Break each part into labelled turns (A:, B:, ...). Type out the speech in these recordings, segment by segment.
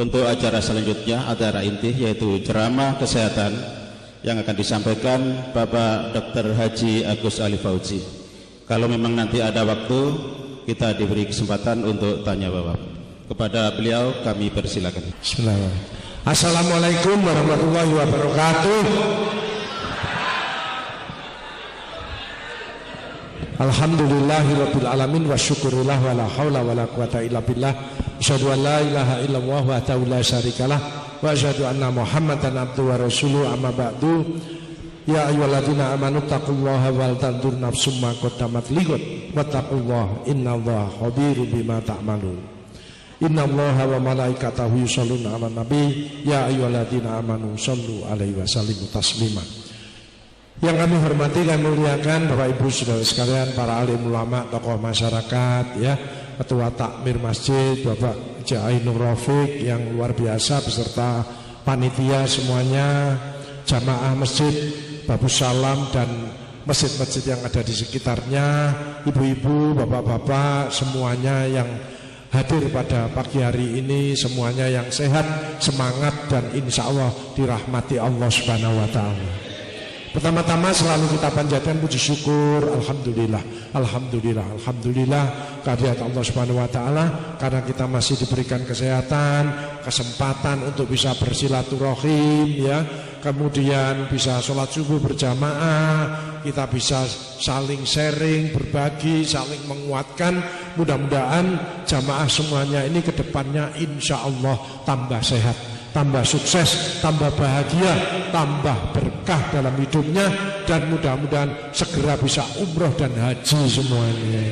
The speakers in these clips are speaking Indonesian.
A: Untuk acara selanjutnya, acara inti yaitu ceramah kesehatan yang akan disampaikan Bapak Dr. Haji Agus Ali Fauzi. Kalau memang nanti ada waktu, kita diberi kesempatan untuk tanya jawab. Kepada beliau kami persilakan.
B: Bismillahirrahmanirrahim. Assalamualaikum warahmatullahi wabarakatuh. Alhamdulillahirabbil alamin wa syukurillah wa la haula wa la quwata illa billah. Asyhadu an la ilaha illallah wahdahu la syarikalah wa asyhadu anna Muhammadan abduhu wa rasuluhu amma ba'du. Ya ayyuhalladzina amanu taqullaha wal tanzur nafsum ma qaddamat lighad wattaqullaha innallaha khabirum bima ta'malun. Innallaha wa malaikatahu yusholluna 'alan nabi ya ayyuhalladzina amanu shollu 'alaihi wa sallimu taslima. Yang kami hormati dan muliakan Bapak Ibu Saudara sekalian, para alim ulama, tokoh masyarakat, ya, Ketua Takmir Masjid Bapak Haji Nur Rafiq yang luar biasa beserta panitia semuanya, jamaah masjid Babu Salam dan masjid-masjid yang ada di sekitarnya, ibu-ibu, bapak-bapak, semuanya yang hadir pada pagi hari ini, semuanya yang sehat, semangat dan insya Allah dirahmati Allah Subhanahu wa ta'ala. Pertama-tama selalu kita panjatkan puji syukur, alhamdulillah, alhamdulillah, alhamdulillah kehadirat Allah Subhanahu wa ta'ala, karena kita masih diberikan kesehatan, kesempatan untuk bisa bersilaturahim, ya, kemudian bisa sholat subuh berjamaah, kita bisa saling sharing, berbagi, saling menguatkan. Mudah-mudahan jamaah semuanya ini ke depannya insya Allah tambah sehat, tambah sukses, tambah bahagia, tambah berkah dalam hidupnya, dan mudah-mudahan segera bisa umroh dan haji semuanya.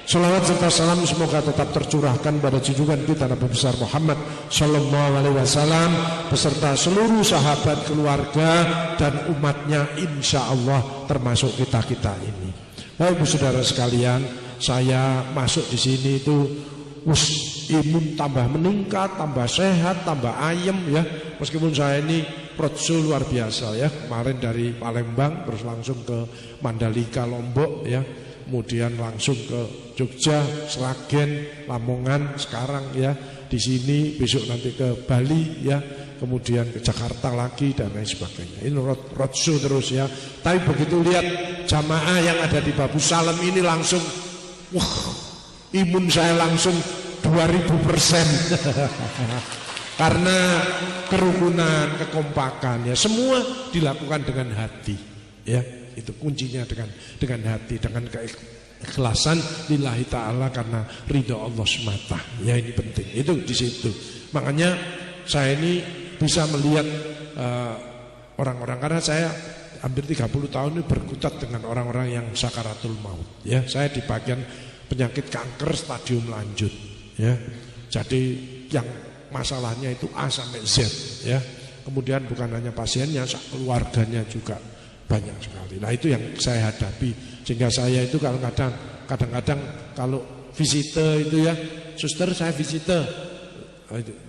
B: Salawat serta salam semoga tetap tercurahkan pada junjungan kita Nabi besar Muhammad Sallallahu Alaihi Wasallam beserta seluruh sahabat, keluarga dan umatnya insya Allah, termasuk kita ini. Baik, saudara sekalian, saya masuk di sini itu imun tambah meningkat, tambah sehat, tambah ayem, ya. Meskipun saya ini roadshow luar biasa, ya. Kemarin dari Palembang terus langsung ke Mandalika, Lombok, ya. Kemudian langsung ke Jogja, Sragen, Lamongan, sekarang, ya, di sini, besok nanti ke Bali, ya. Kemudian ke Jakarta lagi dan lain sebagainya. Ini roadshow terus, ya. Tapi begitu lihat jamaah yang ada di Babu Salam ini langsung, wah, imun saya langsung 2000%. Karena kerukunan, kekompakan, ya, semua dilakukan dengan hati, ya, itu kuncinya, dengan hati, dengan keikhlasan lillahi ta'ala, karena ridha Allah semata, ya, ini penting, itu di situ. Makanya saya ini bisa melihat orang-orang, karena saya hampir 30 tahun ini berkutat dengan orang-orang yang sakaratul maut, ya. Saya di bagian penyakit kanker stadium lanjut, ya. Jadi yang masalahnya itu A sampai Z, ya. Kemudian bukan hanya pasiennya, keluarganya juga banyak sekali. Nah, itu yang saya hadapi, sehingga saya itu kadang-kadang kalau visite itu, ya, suster saya visite,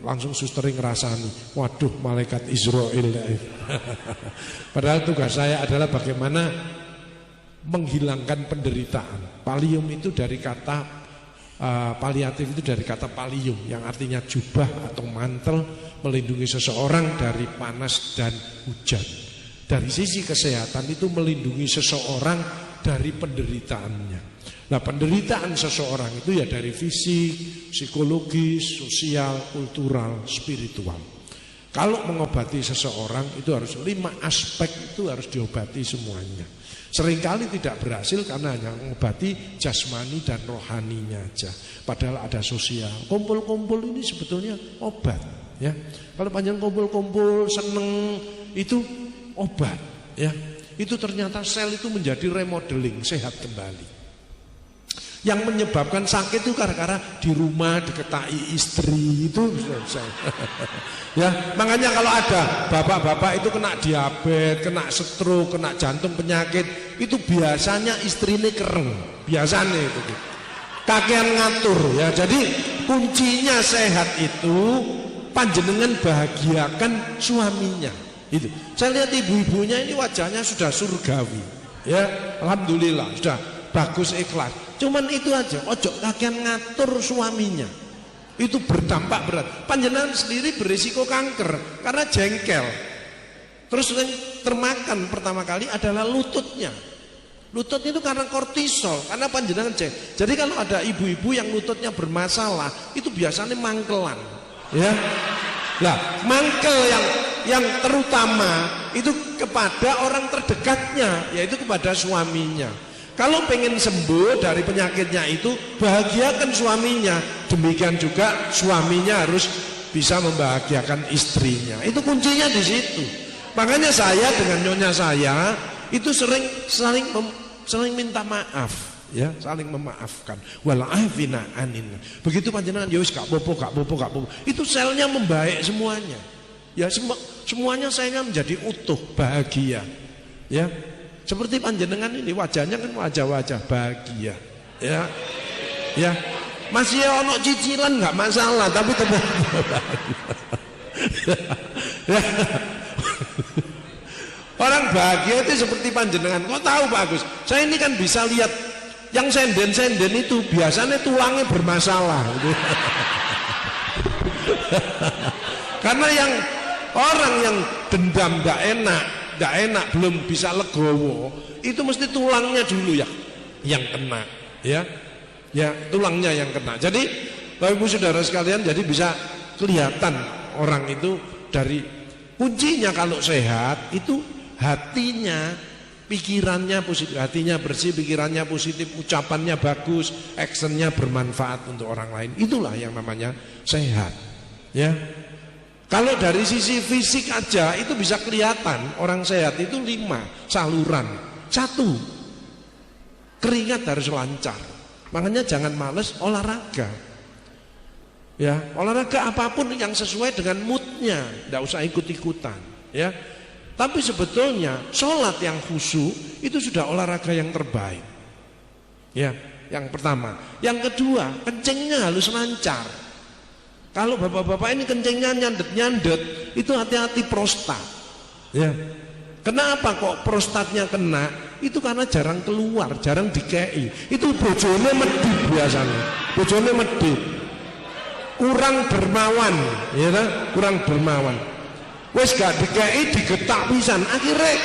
B: langsung suster ngerasani, waduh, malaikat Israel. Padahal tugas saya adalah bagaimana menghilangkan penderitaan. Palium itu dari kata paliatif itu dari kata palium yang artinya jubah atau mantel, melindungi seseorang dari panas dan hujan. Dari sisi kesehatan itu melindungi seseorang dari penderitaannya. Nah, penderitaan seseorang itu ya dari fisik, psikologis, sosial, kultural, spiritual. Kalau mengobati seseorang itu harus 5 aspek itu harus diobati semuanya. Seringkali tidak berhasil karena hanya mengobati jasmani dan rohaninya aja. Padahal ada sosial. Kumpul-kumpul ini sebetulnya obat, ya. Kalau panjang kumpul-kumpul seneng itu obat, ya. Itu ternyata sel itu menjadi remodeling, sehat kembali. Yang menyebabkan sakit itu gara-gara di rumah diketai istri itu, ya. Makanya kalau ada bapak-bapak itu kena diabetes, kena stroke, kena jantung, penyakit, itu biasanya istrinya kereng, biasanya itu. Kakean ngatur, ya. Jadi kuncinya sehat itu panjenengan bahagiakan suaminya. Itu. Saya lihat ibu-ibunya ini wajahnya sudah surgawi, ya. Alhamdulillah sudah bagus, ikhlas. Cuman itu aja, ojo kakean ngatur suaminya. itu berdampak berat. Panjenengan sendiri berisiko kanker karena jengkel. Terus yang termakan pertama kali adalah lututnya. Lutut itu karena kortisol, karena panjenengan jadi kalau ada ibu-ibu yang lututnya bermasalah, itu biasanya mangkelan, ya. Nah, mangkel yang terutama itu kepada orang terdekatnya, yaitu kepada suaminya. Kalau pengen sembuh dari penyakitnya itu, bahagiakan suaminya. Demikian juga suaminya harus bisa membahagiakan istrinya. Itu kuncinya di situ. Makanya saya dengan nyonya saya itu sering minta maaf, ya, saling memaafkan. Wal afina anin. Begitu panjenengan ya wis gak apa-apa. Itu selnya membaik semuanya. Ya semuanya selnya menjadi utuh, bahagia. Ya. Seperti panjenengan ini wajahnya kan wajah-wajah bahagia. Ya. Ya. Masih ono cicilan enggak masalah, tapi tetap ya. Orang bahagia itu seperti panjenengan. Kok tahu Pak Agus? Saya ini kan bisa lihat yang senden-senden itu biasanya tulangnya bermasalah. Karena yang orang yang dendam tidak enak, belum bisa legowo, itu mesti tulangnya dulu ya yang kena, ya. Ya, tulangnya yang kena. Jadi Bapak Ibu Saudara sekalian, jadi bisa kelihatan orang itu dari kuncinya kalau sehat itu hatinya, pikirannya positif, hatinya bersih, pikirannya positif, ucapannya bagus, actionnya bermanfaat untuk orang lain. Itulah yang namanya sehat. Ya, kalau dari sisi fisik aja itu bisa kelihatan orang sehat itu 5 saluran. 1, keringat harus lancar. Makanya jangan males olahraga. Ya, olahraga apapun yang sesuai dengan moodnya, tidak usah ikut-ikutan. Ya. Tapi sebetulnya sholat yang khusyuk itu sudah olahraga yang terbaik. Ya, yang pertama. Yang kedua, kencingnya harus lancar. Kalau bapak-bapak ini kencingnya nyandet-nyandet, itu hati-hati prostat. Ya. Kenapa kok prostatnya kena? Itu karena jarang keluar, jarang dikei. Itu bojone medit biasanya. Bojone medit. Kurang dermawan, ya kan? Kurang dermawan. Wes gak dikei digetak pisan, akhirnya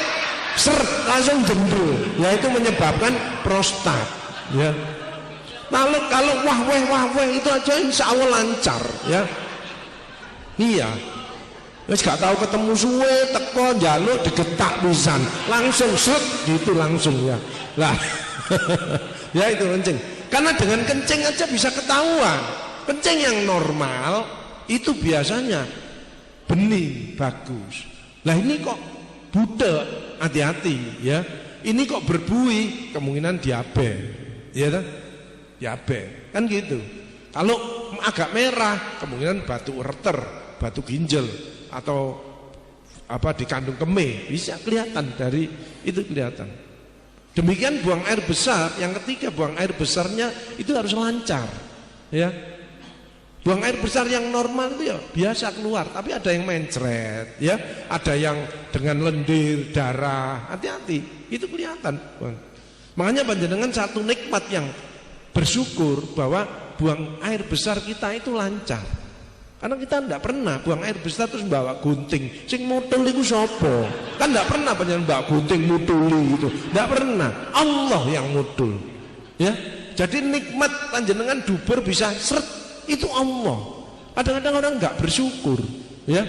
B: langsung jendul, yaitu menyebabkan prostat. Ya. Kalau wah-weh itu aja insya Allah lancar, ya. Iya. Wes gak tahu ketemu suwe, teko njaluk digetak pisan, langsung gitu langsung ya. Lah, ya itu kencing. Karena dengan kencing aja bisa ketahuan. Kencing yang normal itu biasanya bening, bagus. Lah ini kok butek, hati-hati ya. Ini kok berbuih, kemungkinan diabetes, ya kan? Diabetes, kan gitu. Kalau agak merah, kemungkinan batu ureter, batu ginjal, atau apa dikandung kemih, bisa kelihatan dari itu kelihatan. Demikian buang air besar, yang ketiga buang air besarnya itu harus lancar, ya. Buang air besar yang normal itu ya biasa keluar, tapi ada yang mencret, ya, ada yang dengan lendir, darah, hati-hati, itu kelihatan. Makanya panjenengan satu nikmat yang bersyukur bahwa buang air besar kita itu lancar. Karena kita tidak pernah buang air besar terus bawa gunting, sing mutul itu sopo, kan tidak pernah panjenengan bawa gunting mutuli gitu, tidak pernah. Allah yang mutul, ya. Jadi nikmat panjenengan dubur bisa seret. Itu Allah. Kadang-kadang orang nggak bersyukur, ya.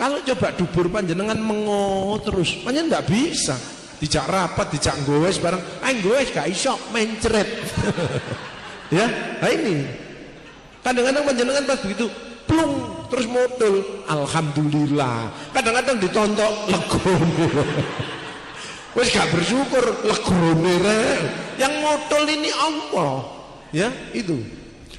B: Kalau coba dubur panjenengan mengo terus, panjenengan nggak bisa. Dijak rapat, dijak ngowes bareng, ngowes gak iso mencret. Ya, nah ini. Kadang-kadang panjenengan pas begitu, plung terus modul, alhamdulillah. Kadang-kadang ditontok legone. Wes gak bersyukur legone. Yang modul ini Allah, ya itu.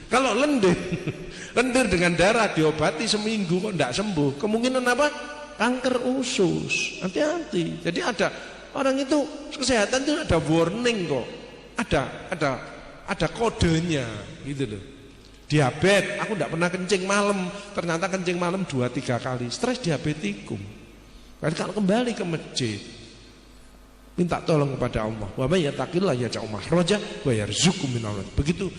B: Kalau lendir dengan darah diobati seminggu kok tidak sembuh, kemungkinan apa? Kanker usus. Hati-hati. Jadi ada orang itu kesehatan itu ada warning kok, ada kodenya, gitu loh. Diabetes, aku tidak pernah kencing malam, ternyata kencing malam 2-3 kali, stres diabetikum. Kalau kembali ke masjid, minta tolong kepada Allah. Wa may yattaqillah yaj'al makhraja wa yarzuqhu min awlad. Begitu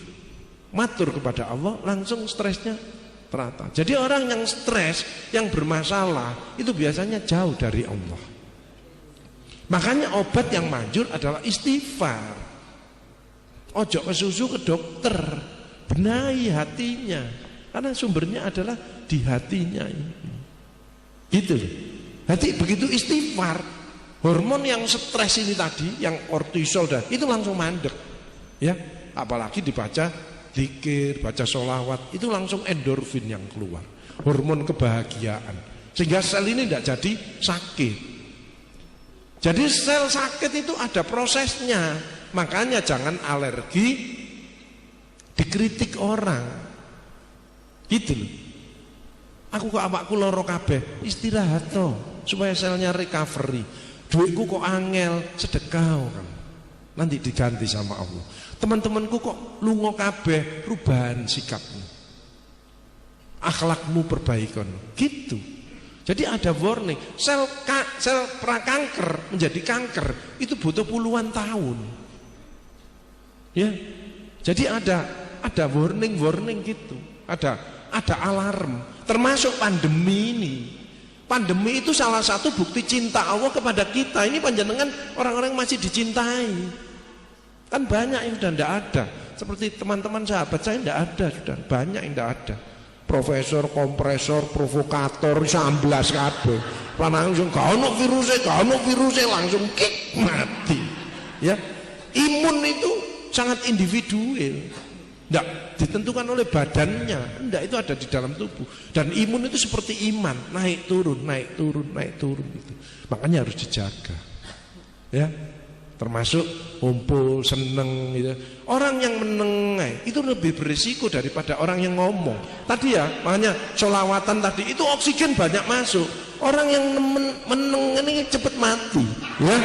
B: matur kepada Allah, langsung stresnya terata. Jadi orang yang stres, yang bermasalah itu biasanya jauh dari Allah. Makanya obat yang manjur adalah istighfar. Ojo ke susu ke dokter, benahi hatinya, karena sumbernya adalah di hatinya ini. Gitu loh. Hati begitu istighfar, hormon yang stres ini tadi, yang kortisol itu langsung mandek. Ya, apalagi dibaca zikir, baca sholawat, itu langsung endorfin yang keluar, hormon kebahagiaan, sehingga sel ini tidak jadi sakit. Jadi sel sakit itu ada prosesnya. Makanya jangan alergi dikritik orang. Gitu loh. Aku kok awakku loro kabeh, istirahat toh supaya selnya recovery. Duitku kok angel, sedekah kan. Nanti diganti sama Allah. Teman-temanku kok lungo kabeh, rubahan sikapmu. Akhlakmu perbaikan. Gitu. Jadi ada warning, sel prakanker menjadi kanker itu butuh puluhan tahun. Ya. Jadi ada warning gitu. Ada alarm, termasuk pandemi ini. Pandemi itu salah satu bukti cinta Allah kepada kita. Ini panjenengan orang-orang masih dicintai. Kan banyak yang sudah tidak ada. Seperti teman-teman sahabat saya tidak ada, sudah banyak yang tidak ada. Profesor, kompresor, provokator, 19 kabeh. Langsung gak ono virusnya langsung kick mati. Ya. Imun itu sangat individual. Tidak ditentukan oleh badannya, tidak, itu ada di dalam tubuh. Dan imun itu seperti iman, naik turun gitu. Makanya harus dijaga. Ya. Termasuk kumpul, seneng gitu. Orang yang meneng itu lebih berisiko daripada orang yang ngomong. Tadi ya, makanya sholawatan tadi itu oksigen banyak masuk. Orang yang meneng ini cepat mati, ya.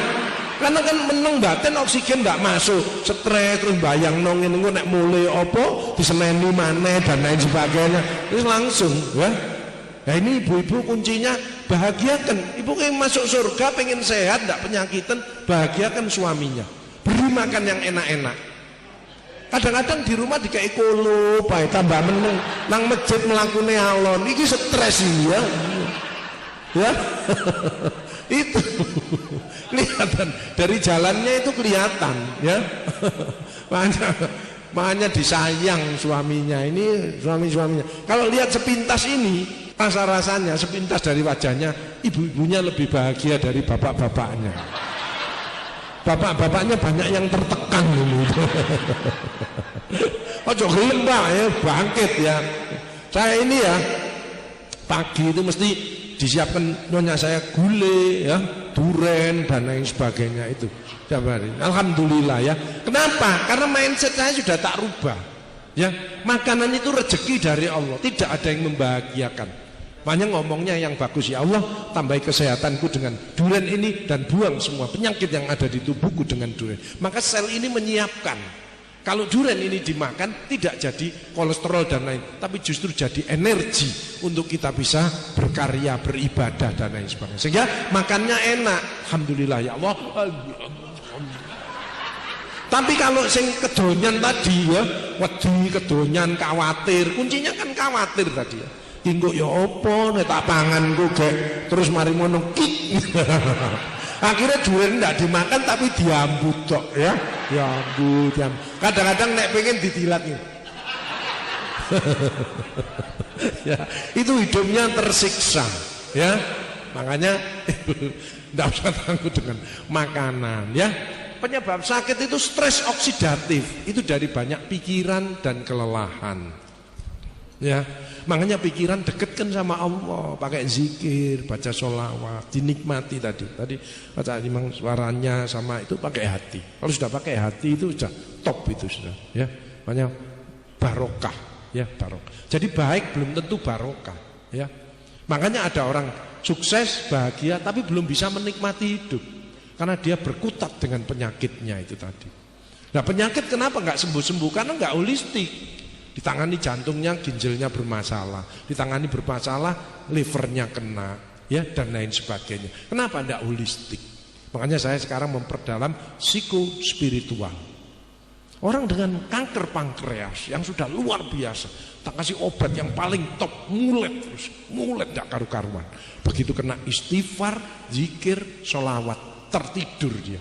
B: Karena kan meneng batin oksigen enggak masuk, stres terus bayang nong ini nek mulai opo disemeni maneh dan lain sebagainya. Terus langsung, ya. Nah ini ibu-ibu kuncinya bahagiakan. Ibu kayak masuk surga pengen sehat, tidak penyakitan, bahagiakan suaminya. Beri makan yang enak-enak. Kadang-kadang di rumah dikai kolo, baik tambah meneng, nang masjid melakune alon. Ini stres ini ya. Ya. Itu kelihatan dari jalannya itu kelihatan, ya. Makanya disayang suaminya. Ini suaminya. Kalau lihat sepintas ini, rasa-rasanya sepintas dari wajahnya, ibu-ibunya lebih bahagia dari bapak-bapaknya. Bapak-bapaknya banyak yang tertekan ini. Ojo gelem Pak ya, bangkit ya. Saya ini ya pagi itu mesti disiapkan nyonya saya gulai ya, duren dan lain sebagainya itu tiap hari. Alhamdulillah ya. Kenapa? Karena mindset saya sudah tak rubah. Ya, makanan itu rezeki dari Allah, tidak ada yang membahagiakan. Makanya ngomongnya yang bagus, ya Allah tambahi kesehatanku dengan durian ini dan buang semua penyakit yang ada di tubuhku dengan durian. Maka sel ini menyiapkan. Kalau durian ini dimakan tidak jadi kolesterol dan lain, tapi justru jadi energi untuk kita bisa berkarya, beribadah dan lain sebagainya. Sehingga makannya enak. Alhamdulillah ya Allah. Tapi kalau sing kedonyan tadi ya, wedi kedonyan khawatir, kuncinya kan khawatir tadi ya. Tinggu ya apa nek tak panganku gek terus mari ngono kik. Akhirnya durian tidak dimakan tapi diambut tok ya. Diambut. Kadang-kadang nek pengen ditilat nih. Ya, itu hidupnya tersiksa ya. Makanya tidak usah takut dengan makanan ya. Penyebab sakit itu stres oksidatif, itu dari banyak pikiran dan kelelahan. Ya, makanya pikiran dekatkan sama Allah, pakai zikir, baca sholawat, dinikmati tadi baca imam suaranya sama itu pakai hati. Kalau sudah pakai hati itu sudah top itu sudah. Ya, makanya barokah, ya barokah. Jadi baik belum tentu barokah. Ya, makanya ada orang sukses, bahagia, tapi belum bisa menikmati hidup. Karena dia berkutat dengan penyakitnya itu tadi. Nah penyakit kenapa nggak sembuh-sembuh? Karena nggak holistik. Ditangani jantungnya, ginjalnya bermasalah. Ditangani bermasalah, livernya kena, ya dan lain sebagainya. Kenapa nggak holistik? Makanya saya sekarang memperdalam psikospiritual. Orang dengan kanker pankreas yang sudah luar biasa, tak kasih obat yang paling top, mulet terus, mulet gak karu-karuan. Begitu kena istighfar, zikir, sholawat, tertidur dia.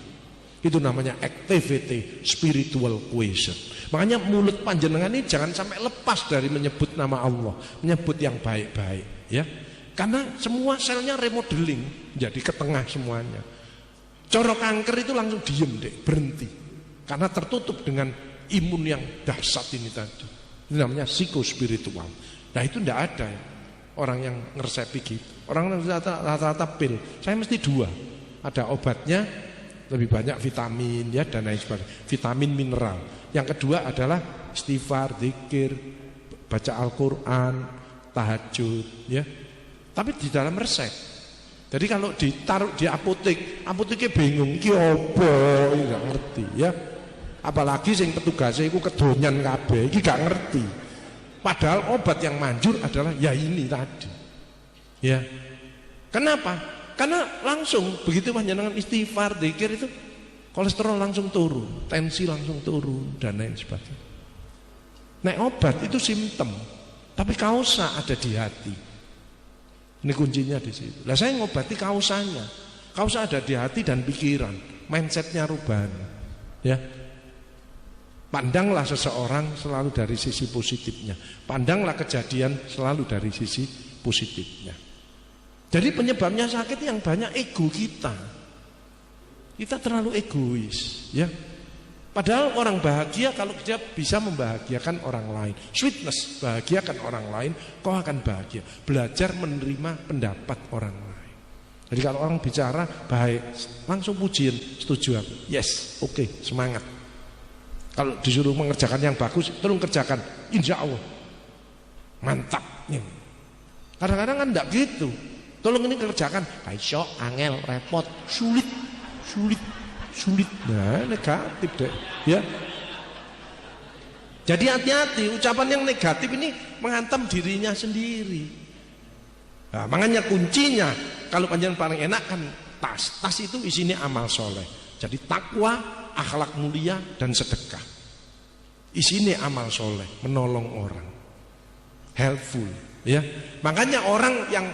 B: Itu namanya activity spiritual quotient. Makanya mulut panjenengan ini jangan sampai lepas dari menyebut nama Allah, menyebut yang baik-baik, ya. Karena semua selnya remodeling, jadi ke tengah semuanya. Coro kanker itu langsung diem deh, berhenti. Karena tertutup dengan imun yang dahsyat ini tadi. Ini namanya psikospiritual. Nah itu tidak ada ya, orang yang ngeresepi gitu. Orang rata-rata pil. Saya mesti 2. Ada obatnya, lebih banyak vitamin ya dan lain sebagainya. Vitamin mineral. Yang kedua adalah istighfar, zikir, baca Al-Quran, tahajud ya. Tapi di dalam resep. Jadi kalau ditaruh di apoteknya bingung, iki opo, nggak ngerti ya. Apalagi sing petugasnya itu kedonyan kabeh, iki gak ngerti. Padahal obat yang manjur adalah ya ini tadi. Ya. Kenapa? Karena langsung begitu panjenengan istighfar, zikir itu kolesterol langsung turun, tensi langsung turun dan lain sebagainya. Nek obat itu simptom, tapi kausa ada di hati. Ini kuncinya di situ. Lah saya ngobati kausanya. Kausa ada di hati dan pikiran, mindsetnya rubah. Ya. Pandanglah seseorang selalu dari sisi positifnya. Pandanglah kejadian selalu dari sisi positifnya. Jadi penyebabnya sakit yang banyak ego kita. Kita terlalu egois, ya. Padahal orang bahagia kalau dia bisa membahagiakan orang lain. Sweetness, bahagiakan orang lain, kau akan bahagia. Belajar menerima pendapat orang lain. Jadi kalau orang bicara baik, langsung pujian, setuju aku. Yes, oke, semangat. Kalau disuruh mengerjakan yang bagus, tolong kerjakan. Insya Allah mantap. Kadang-kadang kan enggak gitu. Tolong ini kerjakan. Kaiso, angel, repot, sulit. Nah, negatif deh. Ya. Jadi hati-hati. Ucapan yang negatif ini menghantam dirinya sendiri. Nah, makanya kuncinya kalau panjenengan paling enak kan tas. Tas itu isinya amal soleh. Jadi takwa, akhlak mulia dan sedekah. Isinya amal soleh, menolong orang, helpful, ya. Makanya orang yang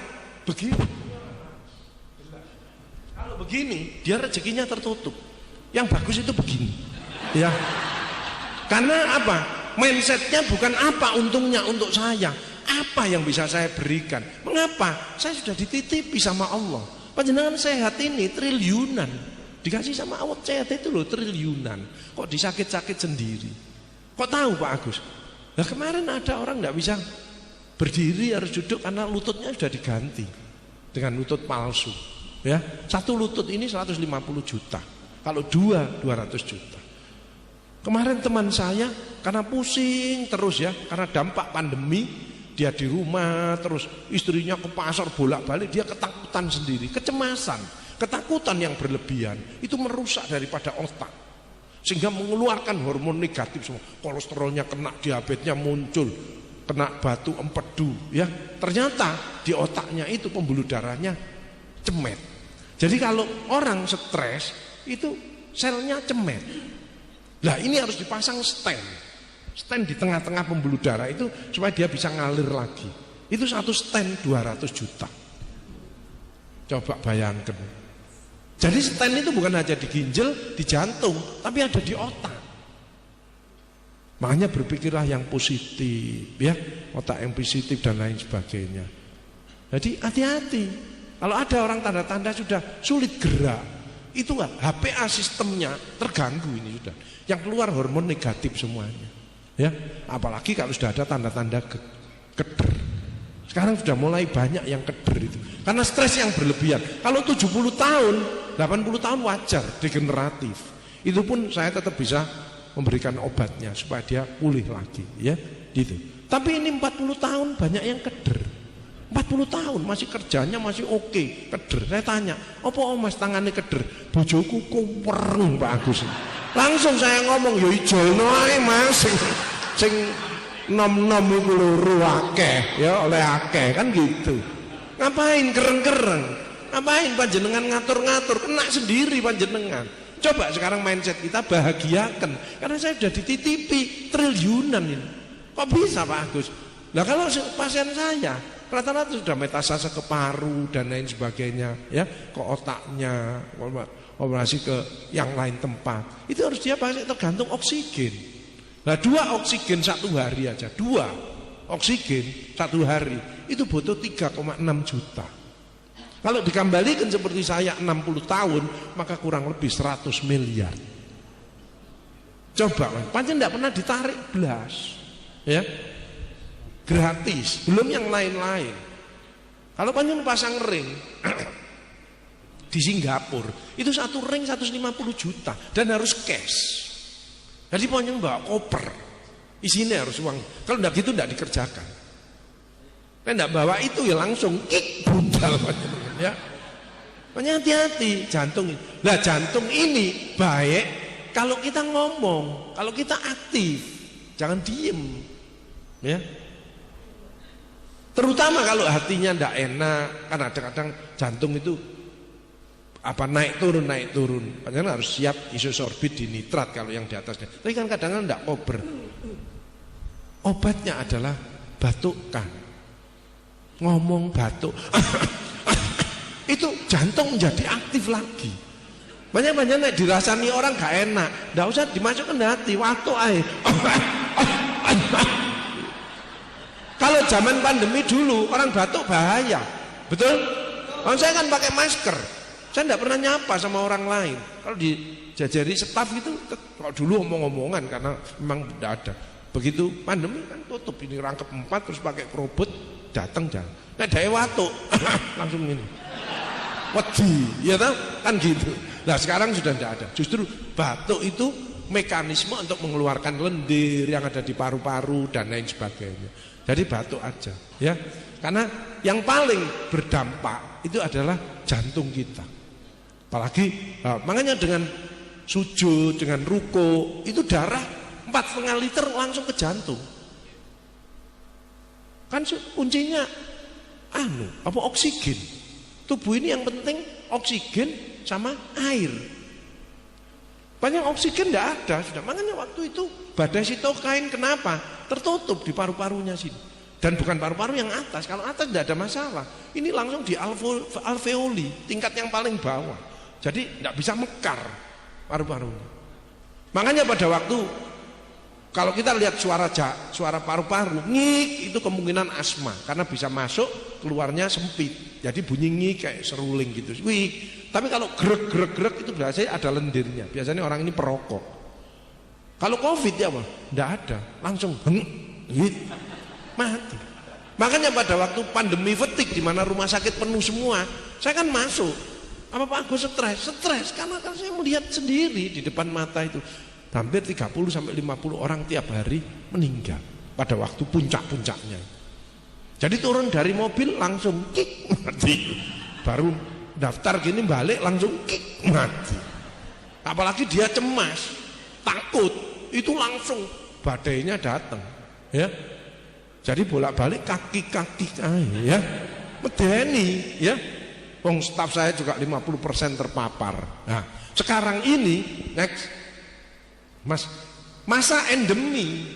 B: begini, kalau begini dia rezekinya tertutup. Yang bagus itu begini, ya. Karena apa? Mindsetnya bukan apa untungnya untuk saya, apa yang bisa saya berikan. Mengapa? Saya sudah dititipi sama Allah. Panjenengan sehat ini triliunan. Dikasih sama Allah sehat itu loh triliunan. Kok disakit-sakit sendiri? Kok tahu Pak Agus? Nah kemarin ada orang tidak bisa berdiri harus duduk karena lututnya sudah diganti dengan lutut palsu. Ya, satu lutut ini 150 juta. Kalau 200 juta. Kemarin teman saya karena pusing terus ya, karena dampak pandemi dia di rumah terus istrinya ke pasar bolak-balik, dia ketakutan sendiri, kecemasan. Ketakutan yang berlebihan itu merusak daripada otak sehingga mengeluarkan hormon negatif semua. Kolesterolnya kena, diabetesnya muncul, kena batu empedu ya. Ternyata di otaknya itu pembuluh darahnya cemet. Jadi kalau orang stres itu selnya cemet. Nah ini harus dipasang stand di tengah-tengah pembuluh darah itu supaya dia bisa ngalir lagi. Itu satu stand 200 juta. Coba bayangkan. Jadi stand itu bukan hanya di ginjal, di jantung, tapi ada di otak. Makanya berpikirlah yang positif, ya, otak yang positif dan lain sebagainya. Jadi hati-hati. Kalau ada orang tanda-tanda sudah sulit gerak, itu HPA sistemnya terganggu ini sudah. Yang keluar hormon negatif semuanya. Ya, apalagi kalau sudah ada tanda-tanda keder. Sekarang sudah mulai banyak yang keder itu. Karena stres yang berlebihan. Kalau 70 tahun, 80 tahun wajar, degeneratif. Itu pun saya tetap bisa memberikan obatnya supaya dia pulih lagi, ya, gitu. Tapi ini 40 tahun banyak yang keder. 40 tahun masih kerjanya masih oke, keder. Saya tanya, apa Mas tangannya keder? Bojoku kuwereng Pak Agus. Langsung saya ngomong, yo ijono ae Mas sing nom-nom iku loro akeh, ya oleh akeh kan gitu. Ngapain kereng-kereng? Ngapain panjenengan ngatur-ngatur? Kena sendiri panjenengan. Coba sekarang mindset kita bahagiakan, karena saya sudah dititipi triliunan ini. Kok bisa Pak Agus? Nah kalau pasien saya rata-rata sudah metastase ke paru dan lain sebagainya, ya, ke otaknya, operasi ke yang lain tempat. Itu harus dia pakai tergantung oksigen. Nah 2 oksigen 1 hari aja, 2 oksigen 1 hari itu butuh 3,6 juta. Kalau dikembalikan seperti saya 60 tahun, maka kurang lebih 100 miliar. Coba, panjang tidak pernah ditarik belas, ya, gratis, belum yang lain-lain. Kalau panjang pasang ring di Singapura, itu 1 ring 150 juta dan harus cash. Jadi panjang bawa koper, isinya harus uang. Kalau tidak gitu tidak dikerjakan. Kan tidak bawa itu ya langsung kik buntal, ya. Makanya hati-hati jantung ini. Nah jantung ini baik kalau kita ngomong, kalau kita aktif, jangan diem, ya. Terutama kalau hatinya tidak enak, kan kadang-kadang jantung itu naik turun. Padahal harus siap isosorbit di nitrat kalau yang di atasnya. Tapi kan kadang-kadang tidak kober. Obatnya adalah batukkan. Ngomong batuk itu jantung menjadi aktif lagi. Banyak-banyak dirasani orang gak enak, nggak usah dimasukkan hati, watuk aja. Kalau zaman pandemi dulu orang batuk bahaya, betul? Kalau saya kan pakai masker, saya tidak pernah nyapa sama orang lain. Kalau dijajari staf itu, kalau dulu omong-omongan karena memang tidak ada. Begitu pandemi kan tutup, ini rangkep 4 terus pakai kerobot. Datang jangan. Nah daya watuk langsung ini. Wedi, ya tahu kan gitu. Nah sekarang sudah tidak ada. Justru batuk itu mekanisme untuk mengeluarkan lendir yang ada di paru-paru dan lain sebagainya. Jadi batuk aja, ya. Karena yang paling berdampak itu adalah jantung kita. Apalagi, makanya dengan sujud, dengan ruko itu darah 4,5 liter langsung ke jantung. Kan kuncinya oksigen. Tubuh ini yang penting oksigen sama air. Banyak oksigen tidak ada sudah. Makanya waktu itu badai sitokain kenapa? Tertutup di paru-parunya sini. Dan bukan paru-paru yang atas. Kalau atas tidak ada masalah. Ini langsung di alveoli, tingkat yang paling bawah. Jadi tidak bisa mekar paru-parunya. Makanya pada waktu kalau kita lihat suara paru-paru, ngik itu kemungkinan asma karena bisa masuk keluarnya sempit. Jadi bunyi ngik kayak seruling gitu. Wih. Tapi kalau gerak itu biasanya ada lendirnya. Biasanya orang ini perokok. Kalau Covid ya apa? Tidak ada, langsung mati. Makanya pada waktu pandemi fatigue di mana rumah sakit penuh semua, saya kan masuk. Apa Pak Agus stres karena kan saya melihat sendiri di depan mata itu. Hampir 30-50 orang tiap hari meninggal pada waktu puncak-puncaknya. Jadi turun dari mobil langsung kik mati. Baru daftar gini balik langsung kik mati. Apalagi dia cemas, takut, itu langsung badainya datang, ya. Jadi bolak-balik kaki-kaki ya. Medeni, ya. Wong staf saya juga 50% terpapar. Nah, sekarang ini next masa endemi,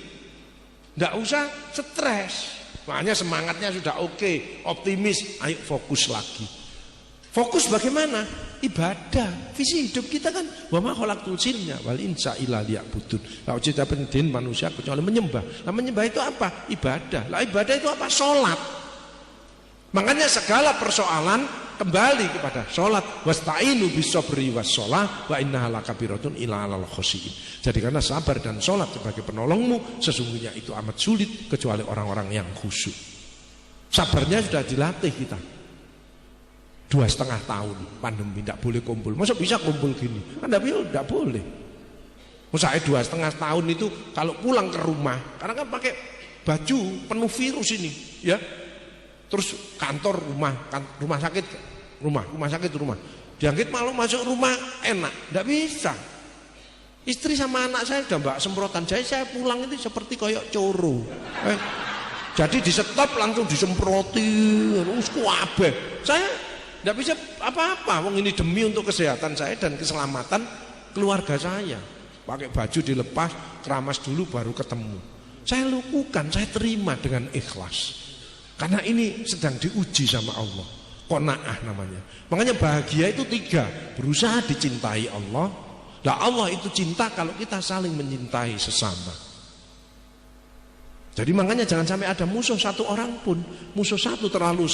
B: tidak usah stres, makanya semangatnya sudah oke, optimis, ayo fokus lagi. Fokus bagaimana? Ibadah. Visi hidup kita kan wa ma khalaqtul jinna wal insa illa liya'budun. Kalau kita penting manusia kecuali menyembah. Nah menyembah itu apa? Ibadah. Lah ibadah itu apa? Sholat. Makanya segala persoalan kembali kepada sholat. Wasta'inu bis-sabri was-shalah wa innaha lakabiratun illa 'alal khoshiyin. Jadi karena sabar dan sholat sebagai penolongmu, sesungguhnya itu amat sulit kecuali orang-orang yang khusyuk. Sabarnya sudah dilatih kita. 2,5 tahun pandemi tidak boleh kumpul. Masa bisa kumpul gini? Kan tidak boleh. Saya 2,5 tahun itu kalau pulang ke rumah, karena kan pakai baju penuh virus ini, ya. Terus kantor rumah sakit rumah. Diangkit malu masuk rumah enak, tidak bisa. Istri sama anak saya sudah mbak semprotan. Jadi saya pulang itu seperti koyok coro. Jadi di stop langsung disemprotin, Saya tidak bisa apa-apa. Wong ini demi untuk kesehatan saya dan keselamatan keluarga saya. Pakai baju dilepas, keramas dulu baru ketemu. Saya lakukan, saya terima dengan ikhlas. Karena ini sedang diuji sama Allah. Qanaah namanya. Makanya bahagia itu 3. Berusaha dicintai Allah. Nah Allah itu cinta kalau kita saling mencintai sesama. Jadi makanya jangan sampai ada musuh satu orang pun. Musuh satu terlalu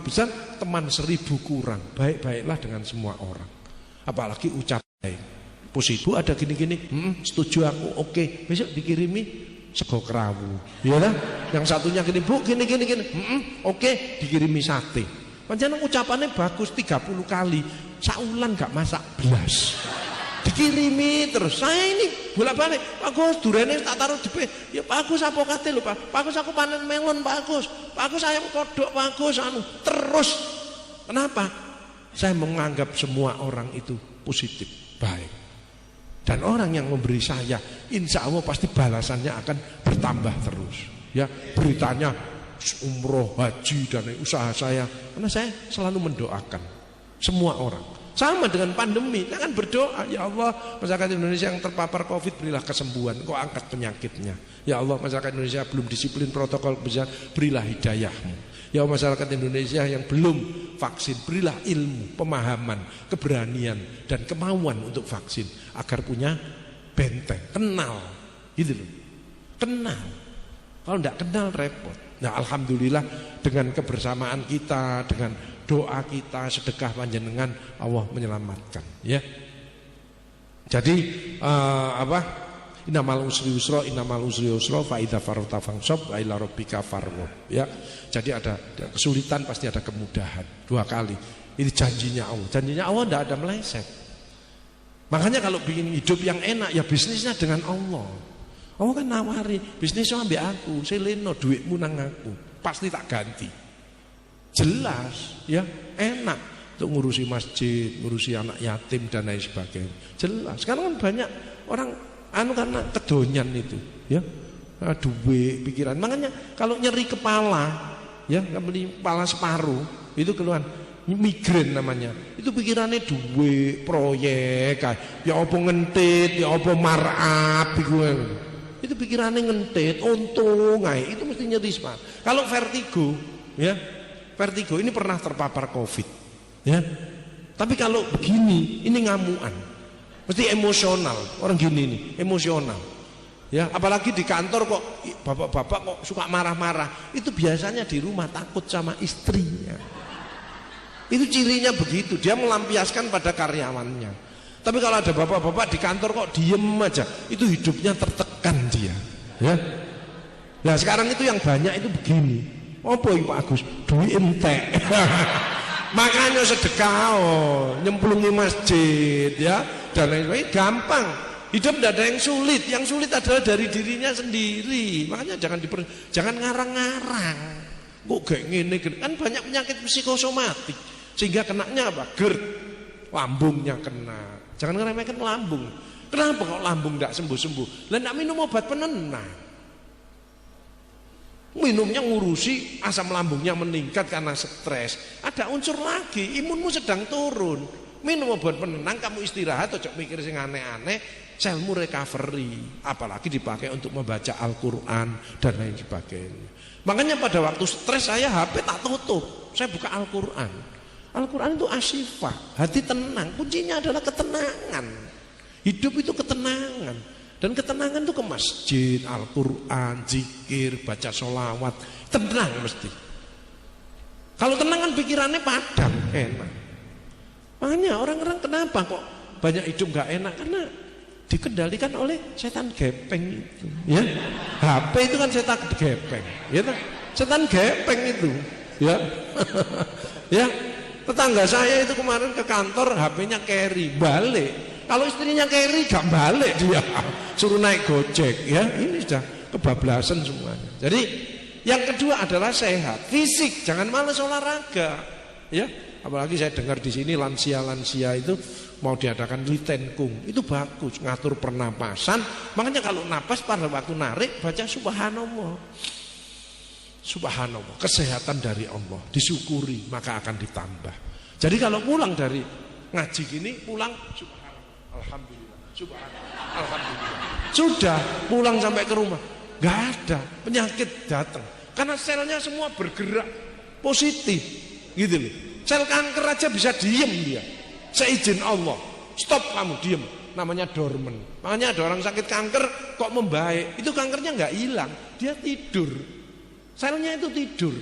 B: besar, teman 1000 kurang. Baik-baiklah dengan semua orang. Apalagi ucap baik. Positif ada gini-gini, setuju aku, oke. Besok dikirimi sego kerawu, ya lah. Yang satunya gini, bu, gini, oke, dikirimi sate. Panjenengan ucapannya bagus 30 kali, saulan gak masak belas. Dikirimi terus. Saya ini bolak-balik, Pak Agus, durene tak taruh di ya Pak Agus apa kate lho Pak. Pak Agus aku panen melon Pak Agus. Pak Agus ayam kodok Pak Agus terus. Kenapa? Saya menganggap semua orang itu positif, baik. Dan orang yang memberi saya, insya Allah pasti balasannya akan bertambah terus. Ya, beritanya umroh, haji dan usaha saya. Karena saya selalu mendoakan semua orang. Sama dengan pandemi, jangan berdoa, ya Allah masyarakat Indonesia yang terpapar COVID berilah kesembuhan, kau angkat penyakitnya. Ya Allah masyarakat Indonesia belum disiplin protokol kesehatan, berilah hidayahmu. Ya masyarakat Indonesia yang belum vaksin, berilah ilmu, pemahaman, keberanian dan kemauan untuk vaksin agar punya benteng, kenal, gitu loh, kenal. Kalau tidak kenal repot. Nah alhamdulillah dengan kebersamaan kita, dengan doa kita, sedekah panjenengan, Allah menyelamatkan. Ya. Jadi Innamal usri yusra fa idza faragta fansab wa ila rabbika farghab. Ya. Jadi ada kesulitan pasti ada kemudahan. 2 kali. Ini janjinya Allah. Janjinya Allah tidak ada meleset. Makanya kalau bikin hidup yang enak ya bisnisnya dengan Allah. Allah kan nawari, bisnisnya ambil aku, seleno duitmu nang aku. Pasti tak ganti. Jelas, ya, enak untuk ngurusi masjid, ngurusi anak yatim dan lain sebagainya. Jelas. Sekarang kan banyak orang karena kedonyan itu, ya, duit pikiran. Makanya kalau nyeri kepala, ya, beli kepala separuh, itu keluhan migrain namanya. Itu pikirannya duit, proyek, ya apa ngentit, ya apa marap, itu pikirannya ngentit, untung, itu mesti nyeri separuh. Kalau vertigo, ya, vertigo ini pernah terpapar COVID, ya. Tapi kalau begini, ini ngamuan. Mesti emosional, orang gini nih, emosional. Ya, apalagi di kantor kok bapak-bapak kok suka marah-marah. Itu biasanya di rumah takut sama istrinya. Itu cirinya begitu, dia melampiaskan pada karyawannya. Tapi kalau ada bapak-bapak di kantor kok diem aja, itu hidupnya tertekan dia. Ya. Nah, sekarang itu yang banyak itu begini. Apa iki Pak Agus? Duit entek. Makanya sedekah, nyemplungi masjid, ya, dan lain-lain gampang. Hidup tidak ada yang sulit. Yang sulit adalah dari dirinya sendiri. Makanya jangan ngarang-ngarang. Kok gak ngene, kan banyak penyakit psikosomatik. Sehingga kenanya apa? GERD, lambungnya kena. Jangan ngeremehkan lambung. Kenapa kok lambung tidak sembuh-sembuh? Lah ndak minum obat penenang. Minumnya ngurusi asam lambungnya meningkat karena stres. Ada unsur lagi, imunmu sedang turun. Minum obat penenang, kamu istirahat, ojo mikir sing aneh-aneh, selmu recovery. Apalagi dipakai untuk membaca Al-Quran dan lain sebagainya. Makanya pada waktu stres saya HP tak tutup, saya buka Al-Quran. Al-Quran itu asyifah, hati tenang. Kuncinya adalah ketenangan. Hidup itu ketenangan. Dan ketenangan itu ke masjid, Al-Quran, zikir, baca sholawat, tenang mesti. Kalau tenang kan pikirannya padam, enak. Makanya orang-orang kenapa kok banyak hidup gak enak? Karena dikendalikan oleh setan gepeng itu, ya. HP itu kan setan gepeng, ya. Setan gepeng itu, ya. Ya. Tetangga saya itu kemarin ke kantor, HP-nya carry, balik. Kalau istrinya carry gak balik dia, suruh naik Gojek, ya. Ini sudah kebablasan semuanya. Jadi yang kedua adalah sehat, fisik, jangan malas olahraga, ya. Apalagi saya dengar di sini lansia-lansia itu mau diadakan litenkung, itu bagus, ngatur pernapasan. Makanya kalau napas pada waktu narik baca subhanallah. Subhanallah, kesehatan dari Allah, disyukuri maka akan ditambah. Jadi kalau pulang dari ngaji gini, pulang subhanallah, Alhamdulillah, subhanallah, alhamdulillah. Sudah pulang sampai ke rumah, nggak ada penyakit datang karena selnya semua bergerak positif, gitu loh. Sel kanker aja bisa diem dia, seizin Allah, stop kamu diem, namanya dorman. Makanya ada orang sakit kanker kok membaik, itu kankernya nggak hilang, dia tidur, selnya itu tidur,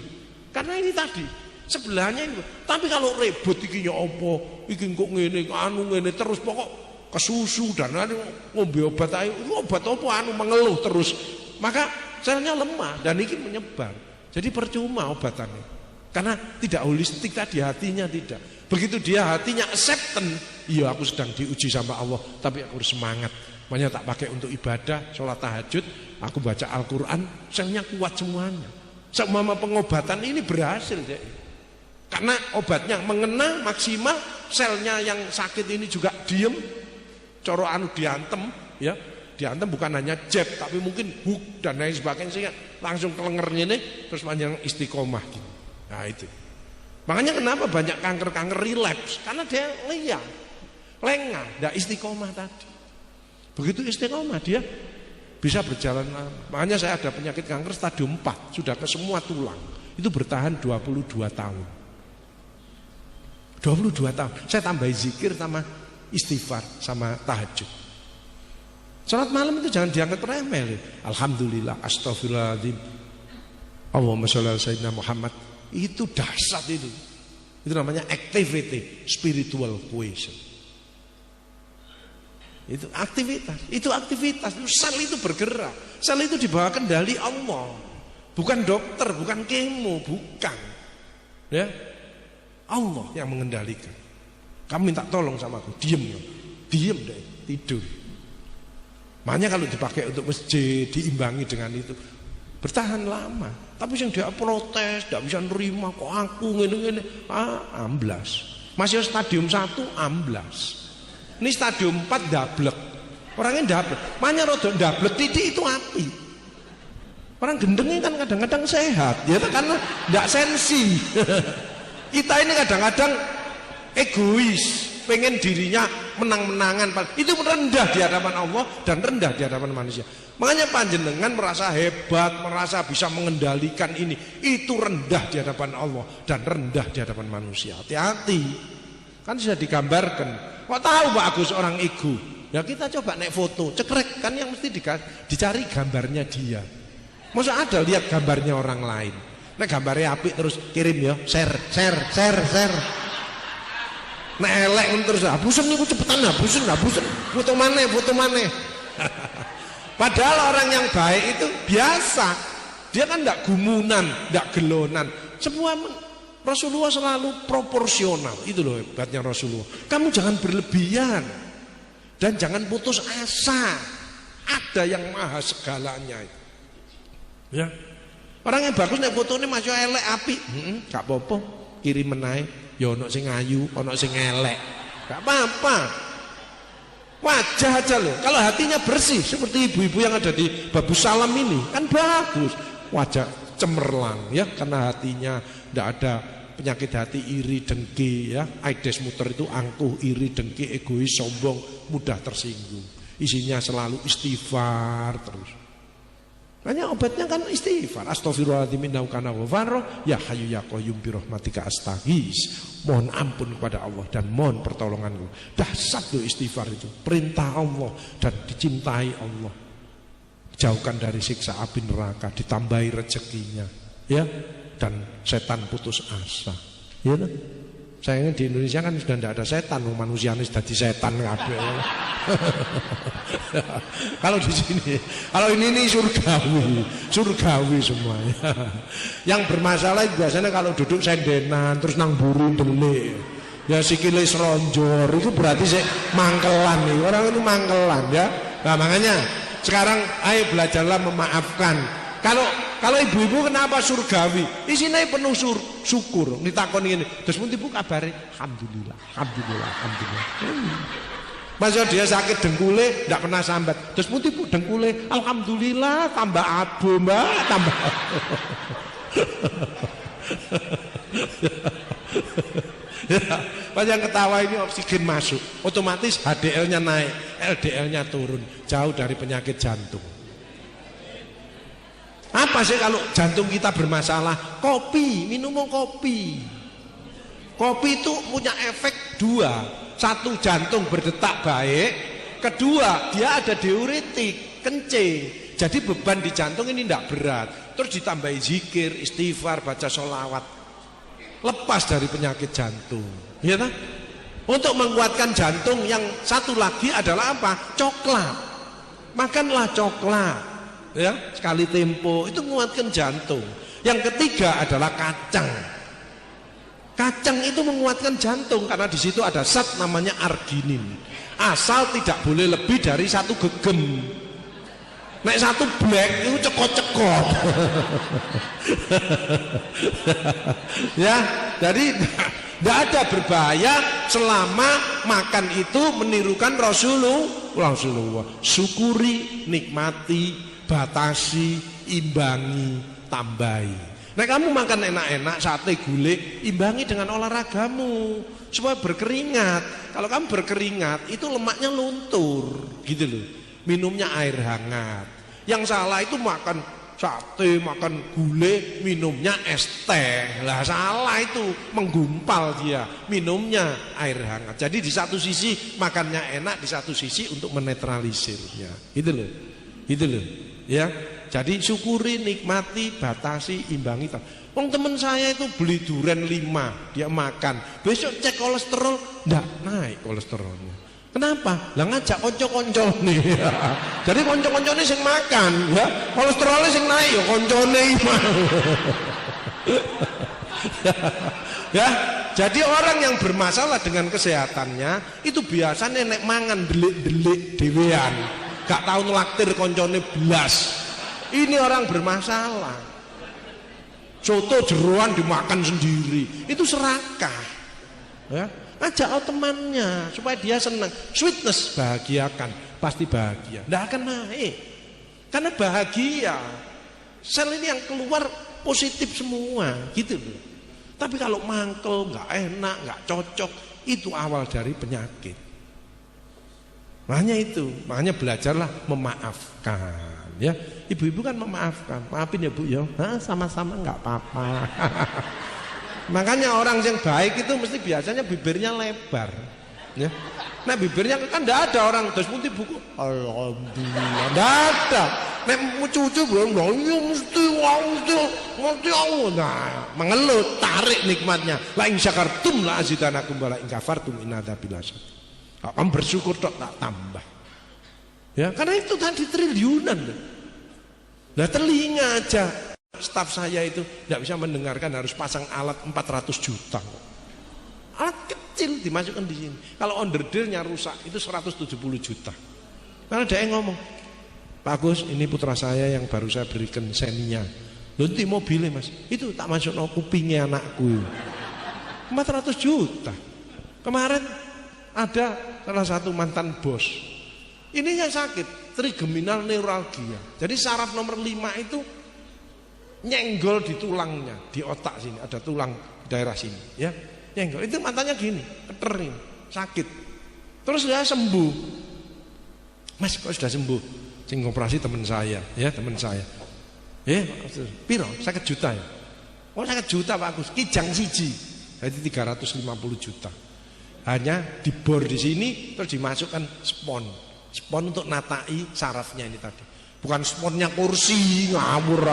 B: karena ini tadi sebelahnya itu. Tapi kalau ribut iki ya apa, iki kok ngene, anu ngene terus pokok kesusu dan anu ngombe obat ayo, obat apa anu mengeluh terus. Maka selnya lemah dan ini menyebar. Jadi percuma obatannya. Karena tidak holistik tadi hatinya tidak. Begitu dia hatinya acceptance, iya aku sedang diuji sama Allah, tapi aku harus semangat. Makanya tak pakai untuk ibadah, sholat tahajud, aku baca Al-Quran, selnya kuat semuanya. Semua pengobatan ini berhasil deh. Karena obatnya mengena maksimal, selnya yang sakit ini juga diem, coro anu diantem, ya, diantem bukan hanya jab, tapi mungkin hook dan lain sebagainya, sehingga langsung kelengernya ini, terus panjang istiqomah gitu. Nah itu. Makanya kenapa banyak kanker-kanker relapse, karena dia lengah, tidak istiqomah tadi. Begitu istiqomah dia bisa berjalan lama. Makanya saya ada penyakit kanker stadium 4, sudah ke semua tulang, itu bertahan 22 tahun. 22 tahun, saya tambahi zikir sama istighfar sama tahajud. Salat malam itu jangan dianggap remeh. Alhamdulillah, astagfirullahaladzim, Allahumma sholli ala sayyidina Muhammad. Itu dahsyat itu. Itu namanya activity, spiritual quotient. Itu aktivitas, sel itu bergerak. Sel itu dibawa kendali Allah. Bukan dokter, bukan kemo, bukan. Ya. Allah yang mengendalikan. Kamu minta tolong sama aku, diem deh, tidur. Makanya kalau dipakai untuk masjid, diimbangi dengan itu, bertahan lama. Tapi yang dia protes, tidak bisa nerima, kok aku ngene-ngene, amblas. Masih stadium 1 amblas. Ini stadium 4 dablek. Orangnya dablek. Makanya rodok dablek titik itu api. Orang gendengnya kan kadang-kadang sehat, ya karena tidak sensi. Kita ini kadang-kadang egois, pengen dirinya menang-menangan, itu rendah di hadapan Allah dan rendah di hadapan manusia. Makanya panjenengan merasa hebat, merasa bisa mengendalikan ini, itu rendah di hadapan Allah dan rendah di hadapan manusia. Hati-hati, kan sudah digambarkan. Kok tahu Pak Agus orang ego? Ya kita coba naik foto, cekrek, kan yang mesti dicari gambarnya dia. Masa ada lihat gambarnya orang lain? Nek gambarnya apik terus kirim ya, share. Nek elek terus hapusen niku cepetan hapusen. Foto mana? Padahal orang yang baik itu biasa. Dia kan enggak gumunan, enggak gelonan. Semua Rasulullah selalu proporsional. Itu loh hebatnya Rasulullah. Kamu jangan berlebihan dan jangan putus asa. Ada yang maha segalanya. Ya. Orang yang bagus nek fotone masih elek apik, gak apa-apa, kirim meneh. Ya ono sing ayu, ono sing elek. Gak apa-apa. Wajah aja loh. Kalau hatinya bersih seperti ibu-ibu yang ada di Babu Salam ini, kan bagus. Wajah cemerlang ya, karena hatinya tidak ada penyakit hati iri, dengki ya. Aedes muter itu angkuh, iri, dengki, egois, sombong, mudah tersinggung. Isinya selalu istighfar terus. Makanya obatnya kan istighfar. Astaghfirullahaladzim innahu kana ghafara, ya hayyu ya qayyum bi rahmatika astaghis. Mohon ampun kepada Allah dan mohon pertolonganmu. Dahsyat loh istighfar itu. Perintah Allah dan dicintai Allah. Jauhkan dari siksa api neraka, ditambahi rezekinya, ya. Dan setan putus asa. Ya kan? Sayangnya di Indonesia kan sudah tidak ada setan, manusia ini sudah di setan kabeh. Kalau di sini, kalau ini surgawi semuanya. Yang bermasalah biasanya kalau duduk sendenan terus nang buru delik, ya sikile selonjor, itu berarti sih mangkelan nih. Orang ini mangkelan ya. Nah makanya sekarang ayo belajarlah memaafkan. Kalau ibu-ibu kenapa surgawi? Isinya penuh syukur. Ditakon ini. Terus pun ibu kabari, alhamdulillah. Masa dia sakit dengkule, tidak pernah sambat. Terus pun ibu dengkule, alhamdulillah, tambah abu mbak, tambah. Pas yang ketawa ini oksigen masuk, otomatis HDL-nya naik, LDL-nya turun, jauh dari penyakit jantung. Apa sih kalau jantung kita bermasalah? Kopi, minum kopi. Kopi itu punya efek dua. Satu, jantung berdetak baik. Kedua, dia ada diuretik, kencing. Jadi beban di jantung ini tidak berat. Terus ditambahi zikir, istighfar, baca sholawat, lepas dari penyakit jantung, ya kan? Untuk menguatkan jantung yang satu lagi adalah apa? Coklat. Makanlah coklat, ya, sekali tempo itu menguatkan jantung. Yang ketiga adalah kacang. Kacang itu menguatkan jantung karena di situ ada zat namanya arginin. Asal tidak boleh lebih dari 1 gegem. Nek 1 black itu cekot-cekot. Ya, jadi tidak ada berbahaya selama makan itu menirukan Rasulullah. Syukuri, nikmati, batasi, imbangi, tambahi. Nah, kamu makan enak-enak sate gulai, imbangi dengan olahragamu supaya berkeringat. Kalau kamu berkeringat itu lemaknya luntur, gitu loh. Minumnya air hangat. Yang salah itu makan sate, makan gulai, minumnya es teh. Lah salah itu, menggumpal dia, minumnya air hangat. Jadi di satu sisi makannya enak, di satu sisi untuk menetralisirnya. Gitu loh. Gitu loh. Ya. Jadi syukuri, nikmati, batasi, imbangi. Wong temen saya itu beli durian 5, dia makan. Besok cek kolesterol, enggak naik kolesterolnya. Kenapa? Lah ngajak konco-konco nih. Jadi konco-koncone sing makan, ya. Kolesterolnya sing naik ya koncone imang. Ya, jadi orang yang bermasalah dengan kesehatannya itu biasanya nek mangan delik-delik dhewean. Gak tahu ngelaktir koncone belas. Ini orang bermasalah. Soto jeroan dimakan sendiri, itu serakah. Ya. Ajak temannya supaya dia senang. Sweetness, bahagiakan, pasti bahagia. Tidak akan naik karena bahagia. Sel ini yang keluar positif semua, gitu loh. Tapi kalau mangkel, nggak enak, nggak cocok, itu awal dari penyakit. Makanya itu, makanya belajarlah memaafkan. Ya, ibu-ibu kan memaafkan, maafin ya bu ya, sama-sama nggak apa-apa. Makanya orang yang baik itu mesti biasanya bibirnya lebar, ya. Nah bibirnya kan tidak ada orang terus putih buku, alhamdulillah, tidak ada. Nek cucu belum, ya mesti Allah. Nah mengeluh, tarik nikmatnya. La in syakartum la azidanakum wa la in kafartum inna adzabi lasyadid. Kamu bersyukur tak tambah. Ya karena itu tadi triliunan. Nah telinga aja. Staf saya itu tidak bisa mendengarkan, harus pasang alat 400 juta. Alat kecil dimasukkan di sini. Kalau underdealnya rusak itu 170 juta. Karena dia ngomong, Pak Agus, ini putra saya yang baru saya berikan seninya. Nanti mobilnya mas, itu tak masuk no kupingnya anakku. 400 juta. Kemarin ada salah satu mantan bos. Ininya sakit, trigeminal neuralgia. Jadi saraf nomor 5 itu nyenggol di tulangnya, di otak sini ada tulang daerah sini, ya nyenggol. Itu matanya gini, keter ini, sakit. Terus dia sembuh. Mas, kok sudah sembuh? Sing operasi teman saya, ya teman saya. Piro? 1 juta ya. Oh 1 juta Pak Agus, kijang siji, jadi 350 juta. Hanya dibor di sini, terus dimasukkan spon untuk natai sarafnya ini tadi. Bukan sponnya kursi, ngawur.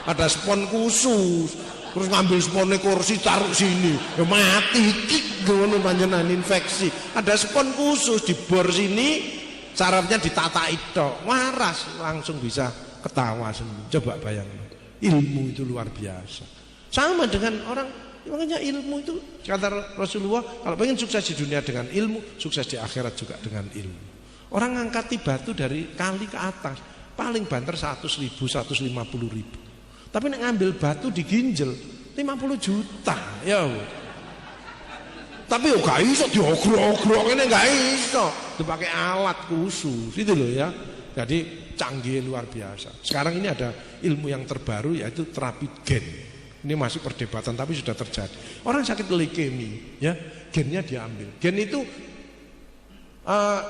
B: Ada spon khusus. Terus ngambil sponnya kursi taruh sini, ya mati kik ngono panjenengan infeksi. Ada spon khusus dibor sini, sarafnya ditatai tok, waras langsung bisa ketawa sendiri. Coba bayangkan. Ilmu itu luar biasa. Sama dengan orang, makanya ilmu itu kata Rasulullah, kalau pengen sukses di dunia dengan ilmu, sukses di akhirat juga dengan ilmu. Orang ngangkati batu dari kali ke atas paling banter 100.000, 150.000. Tapi nek ngambil batu diginjel 50 juta, ya. Tapi gak iso diogrok-ogrok ini gak iso. Dipakai alat khusus, itu loh ya. Jadi canggih luar biasa. Sekarang ini ada ilmu yang terbaru yaitu terapi gen. Ini masih perdebatan tapi sudah terjadi. Orang sakit leukemia, ya, gennya diambil. Gen itu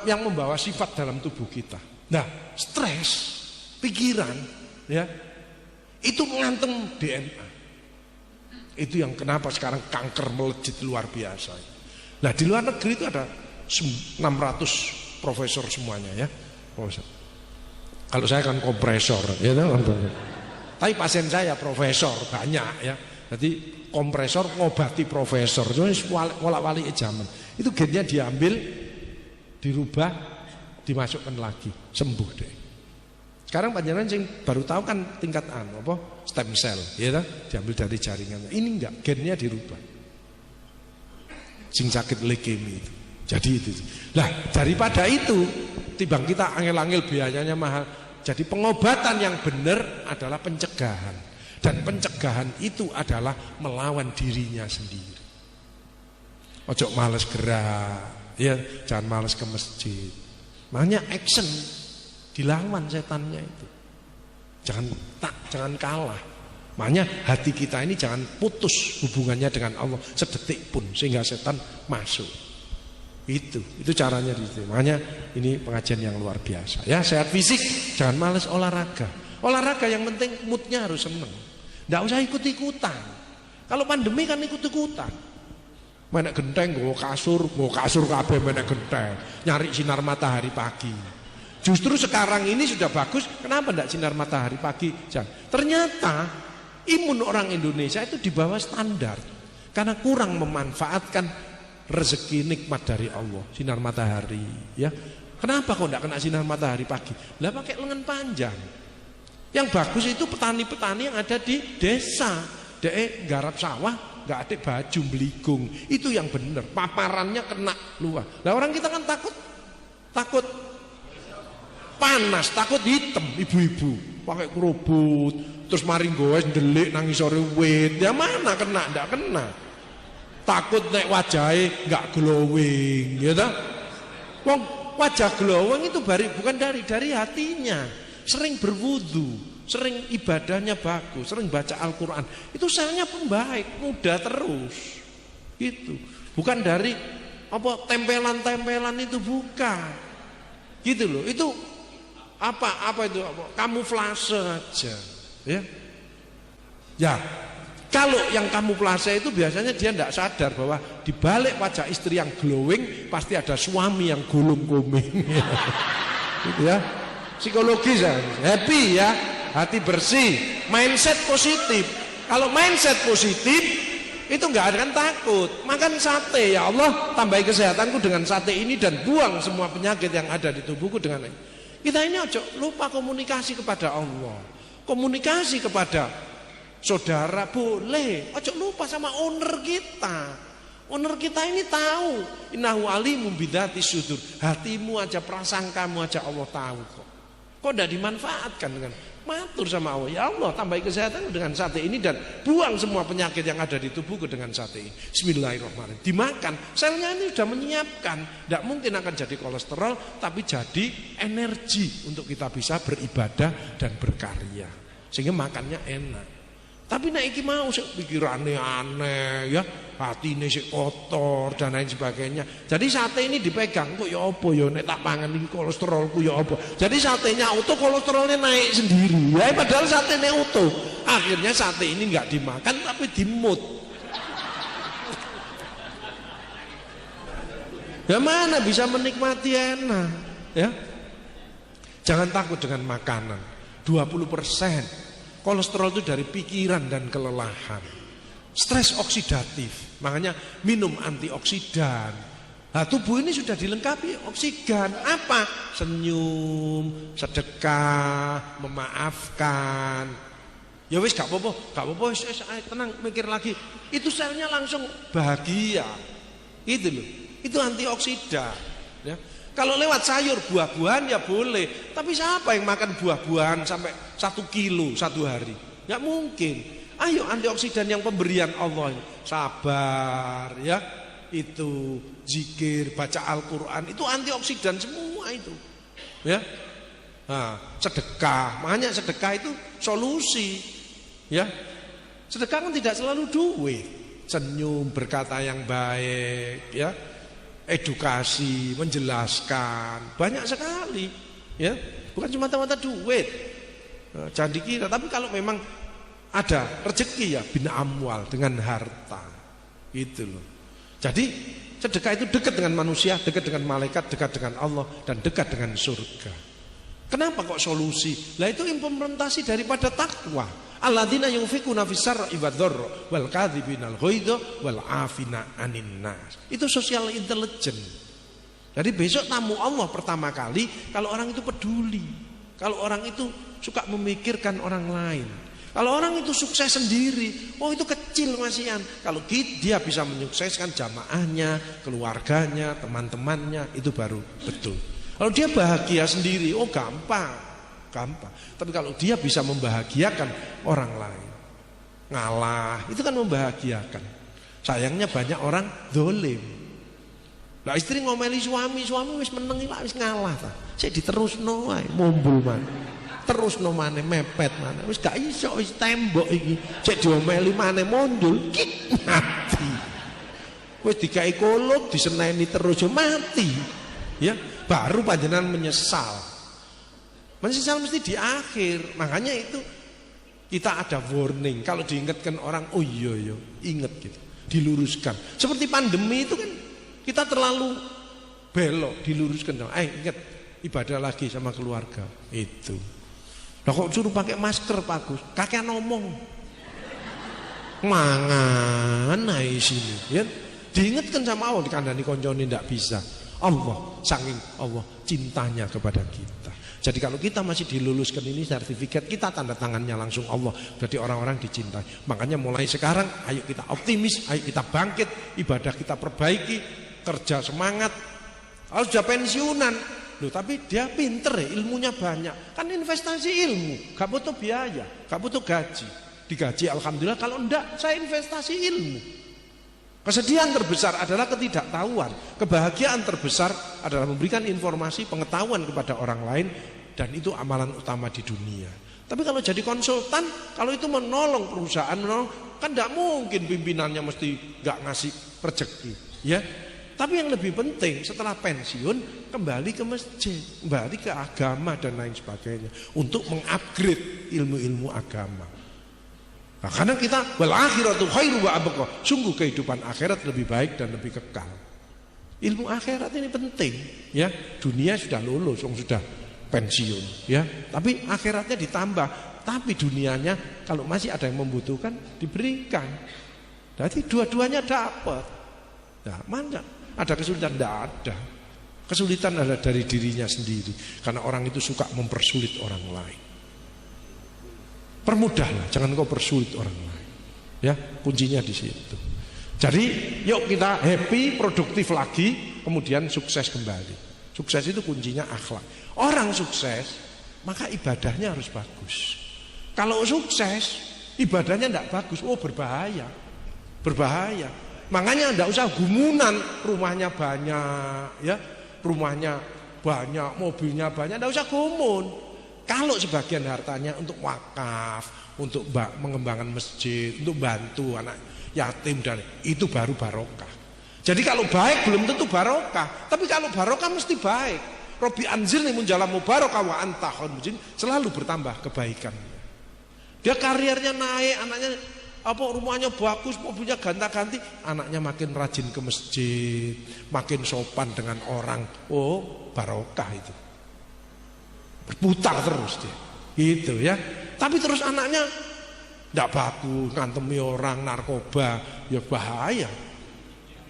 B: yang membawa sifat dalam tubuh kita. Nah, stres, pikiran, ya, itu menganteng DNA. Itu yang kenapa sekarang kanker melejit luar biasa. Nah, di luar negeri itu ada 600 profesor semuanya, ya, profesor. Kalau saya kan kompresor, ya, tapi pasien saya profesor banyak, ya. Jadi kompresor ngobati profesor, jadi wala-wali zaman. Itu gennya diambil, dirubah, dimasukkan lagi, sembuh deh. Sekarang panjenengan sing baru tahu kan tingkat stem cell, ya, diambil dari jaringannya. Ini enggak, gennya dirubah. Sing sakit leukemia itu. Jadi itu. Lah daripada itu, timbang kita angel-angel biayanya mahal. Jadi pengobatan yang benar adalah pencegahan. Dan pencegahan itu adalah melawan dirinya sendiri. Ojo males gerak, ya, jangan males ke masjid. Makanya action, dilawan setannya itu. Jangan kalah. Makanya hati kita ini jangan putus hubungannya dengan Allah sedetik pun sehingga setan masuk. Itu caranya di situ. Makanya ini pengajian yang luar biasa. Ya, sehat fisik, jangan males olahraga. Olahraga yang penting moodnya harus seneng. Nggak usah ikut-ikutan. Kalau pandemi kan ikut-ikutan. Menek genteng, gue kasur kabeh menek genteng. Nyari sinar matahari pagi. Justru sekarang ini sudah bagus. Kenapa enggak sinar matahari pagi? Ternyata imun orang Indonesia itu di bawah standar. Karena kurang memanfaatkan rezeki nikmat dari Allah, sinar matahari, ya. Kenapa kok enggak kena sinar matahari pagi? Lah pakai lengan panjang. Yang bagus itu petani-petani yang ada di desa. Dek garap sawah, enggak ada baju beligung. Itu yang benar. Paparannya kena luar. Lah orang kita kan takut panas, takut hitam, ibu-ibu pakai kerubut, terus mari goes ndelik nang isore wit. Ya mana kena, enggak kena. Takut nek wajahnya enggak glowing, ya toh? Wong wajah glowing itu bukan dari hatinya. Sering berwudu, sering ibadahnya bagus, sering baca Al-Qur'an. Itu selnya pun baik, muda terus. Gitu. Bukan dari tempelan-tempelan itu bukan. Gitu loh. Itu apa itu? Kamuflase aja, ya. Ya. Kalau yang kamuflase itu biasanya dia tidak sadar bahwa di balik wajah istri yang glowing pasti ada suami yang gulung komeng. Gitu ya. Psikologis ya. Happy ya, hati bersih, mindset positif. Kalau mindset positif itu nggak akan takut. Makan sate, ya Allah, tambahi kesehatanku dengan sate ini dan buang semua penyakit yang ada di tubuhku dengan ini. Kita ini ojo lupa komunikasi kepada Allah. Komunikasi kepada saudara boleh, ojo lupa sama owner kita. Owner kita ini tahu, innahu alimum bidzati sudur. Hatimu aja, prasangkamu aja Allah tahu kok. Kok tidak dimanfaatkan dengan matur sama Allah. Ya Allah, tambahi kesehatan dengan sate ini dan buang semua penyakit yang ada di tubuhku dengan sate ini. Bismillahirrahmanirrahim. Dimakan, selnya ini sudah menyiapkan. Tidak mungkin akan jadi kolesterol, tapi jadi energi untuk kita bisa beribadah dan berkarya. Sehingga makannya enak. Tapi nek iki mau pikirannya aneh, ya, hatine sik kotor dan lain sebagainya. Jadi sate ini dipegang kok ya apa ya nek tak pangan iki kolesterolku ya apa. Jadi satenya utuh kolesterolnya naik sendiri. Ya padahal satenya utuh. Akhirnya sate ini enggak dimakan tapi dimut. Ya mana bisa menikmati enak, ya. Jangan takut dengan makanan. 20% kolesterol itu dari pikiran dan kelelahan. Stres oksidatif, makanya minum antioksidan. Nah, tubuh ini sudah dilengkapi oksigen. Apa? Senyum, sedekah, memaafkan. Ya wis gak apa-apa, tenang, mikir lagi. Itu selnya langsung bahagia. Itu loh. Itu antioksidan, ya. Kalau lewat sayur, buah-buahan ya boleh. Tapi siapa yang makan buah-buahan sampai 1 kilo 1 hari? Nggak mungkin. Ayo antioksidan yang pemberian Allah. Sabar ya. Itu zikir, baca Al-Quran. Itu antioksidan semua itu. Ya. Nah, sedekah. Makanya sedekah itu solusi. Ya. Sedekah kan tidak selalu duit. Senyum, berkata yang baik, ya, edukasi, menjelaskan, banyak sekali, ya, bukan cuma mata-mata duit. Nah, jangan dikira. Tapi kalau memang ada rezeki ya bin amwal, dengan harta, gitu loh. Jadi sedekah itu dekat dengan manusia, dekat dengan malaikat, dekat dengan Allah, dan dekat dengan surga. Kenapa kok solusi? Lah itu implementasi daripada takwa. Alladzina yunfikuna fis-sarra'i wad-dharra wal kadzibinal ghaidha wal 'afina 'anil nas. Itu social intelligence. Jadi besok tamu Allah pertama kali kalau orang itu peduli. Kalau orang itu suka memikirkan orang lain. Kalau orang itu sukses sendiri, oh itu kecil masihan. Kalau dia bisa menyukseskan jamaahnya, keluarganya, teman-temannya, itu baru betul. Kalau dia bahagia sendiri, oh gampang. Tapi kalau dia bisa membahagiakan orang lain, ngalah, itu kan membahagiakan. Sayangnya banyak orang dolim. Lah istri ngomeli suami wis meneng lah, wis ngalah ta. Sik diterusno wae, mumbul man. Terusno maneh mepet maneh. Wis gak iso, wis tembok iki. Sik diomeli maneh mondul, kit mati. Wis dikai kolot, diseneni terus yo mati. Ya, baru panjenengan menyesal. Menyesal mesti di akhir. Makanya itu kita ada warning. Kalau diingatkan orang, oh iya ingat gitu, diluruskan. Seperti pandemi itu kan kita terlalu belok, diluruskan. Ingat ibadah lagi sama keluarga itu. Nah kok suruh pakai masker Pak Gus? Kakek ngomong mangan naik sini, ya. Diingatkan sama Allah, dikandani koncone tidak bisa. Allah, saking Allah cintanya kepada kita. Jadi kalau kita masih diluluskan ini sertifikat, kita tanda tangannya langsung Allah. Jadi orang-orang dicintai. Makanya mulai sekarang ayo kita optimis, ayo kita bangkit, ibadah kita perbaiki, kerja semangat. Harus sudah pensiunan. Loh, tapi dia pinter ya, ilmunya banyak. Kan investasi ilmu, gak butuh biaya, gak butuh gaji. Digaji alhamdulillah, kalau enggak saya investasi ilmu. Kesedihan terbesar adalah ketidaktahuan. Kebahagiaan terbesar adalah memberikan informasi, pengetahuan kepada orang lain. Dan itu amalan utama di dunia. Tapi kalau jadi konsultan, kalau itu menolong perusahaan, kan tidak mungkin pimpinannya mesti gak ngasih rezeki, ya. Tapi yang lebih penting setelah pensiun kembali ke masjid, kembali ke agama dan lain sebagainya untuk mengupgrade ilmu-ilmu agama. Nah, karena kita wal akhiratu khairu wa abqa. Sungguh kehidupan akhirat lebih baik dan lebih kekal. Ilmu akhirat ini penting, ya. Dunia sudah lulus, sudah pensiun, ya. Tapi akhiratnya ditambah. Tapi dunianya kalau masih ada yang membutuhkan diberikan. Jadi dua-duanya dapat. Nah, mana ada kesulitan? Tidak ada. Kesulitan adalah dari dirinya sendiri. Karena orang itu suka mempersulit orang lain. Permudahlah, jangan kau persulit orang lain. Ya, kuncinya di situ. Jadi, yuk kita happy, produktif lagi, kemudian sukses kembali. Sukses itu kuncinya akhlak. Orang sukses, maka ibadahnya harus bagus. Kalau sukses, ibadahnya tidak bagus, oh berbahaya. Berbahaya. Makanya tidak usah gumunan, rumahnya banyak, ya, rumahnya banyak, mobilnya banyak, tidak usah gumun. Kalau sebagian hartanya untuk wakaf, untuk mengembangkan masjid, untuk bantu anak yatim dan itu baru barokah. Jadi kalau baik belum tentu barokah, tapi kalau barokah mesti baik. Robi anzilni munjalam mubarakah wa anta khairul mujin, selalu bertambah kebaikannya. Dia karirnya naik, anaknya rumahnya bagus, mobilnya ganta-ganti, anaknya makin rajin ke masjid, makin sopan dengan orang. Oh, barokah itu. Berputar terus dia. Gitu ya. Tapi terus anaknya tidak bagus, ngantemi orang, narkoba, ya bahaya.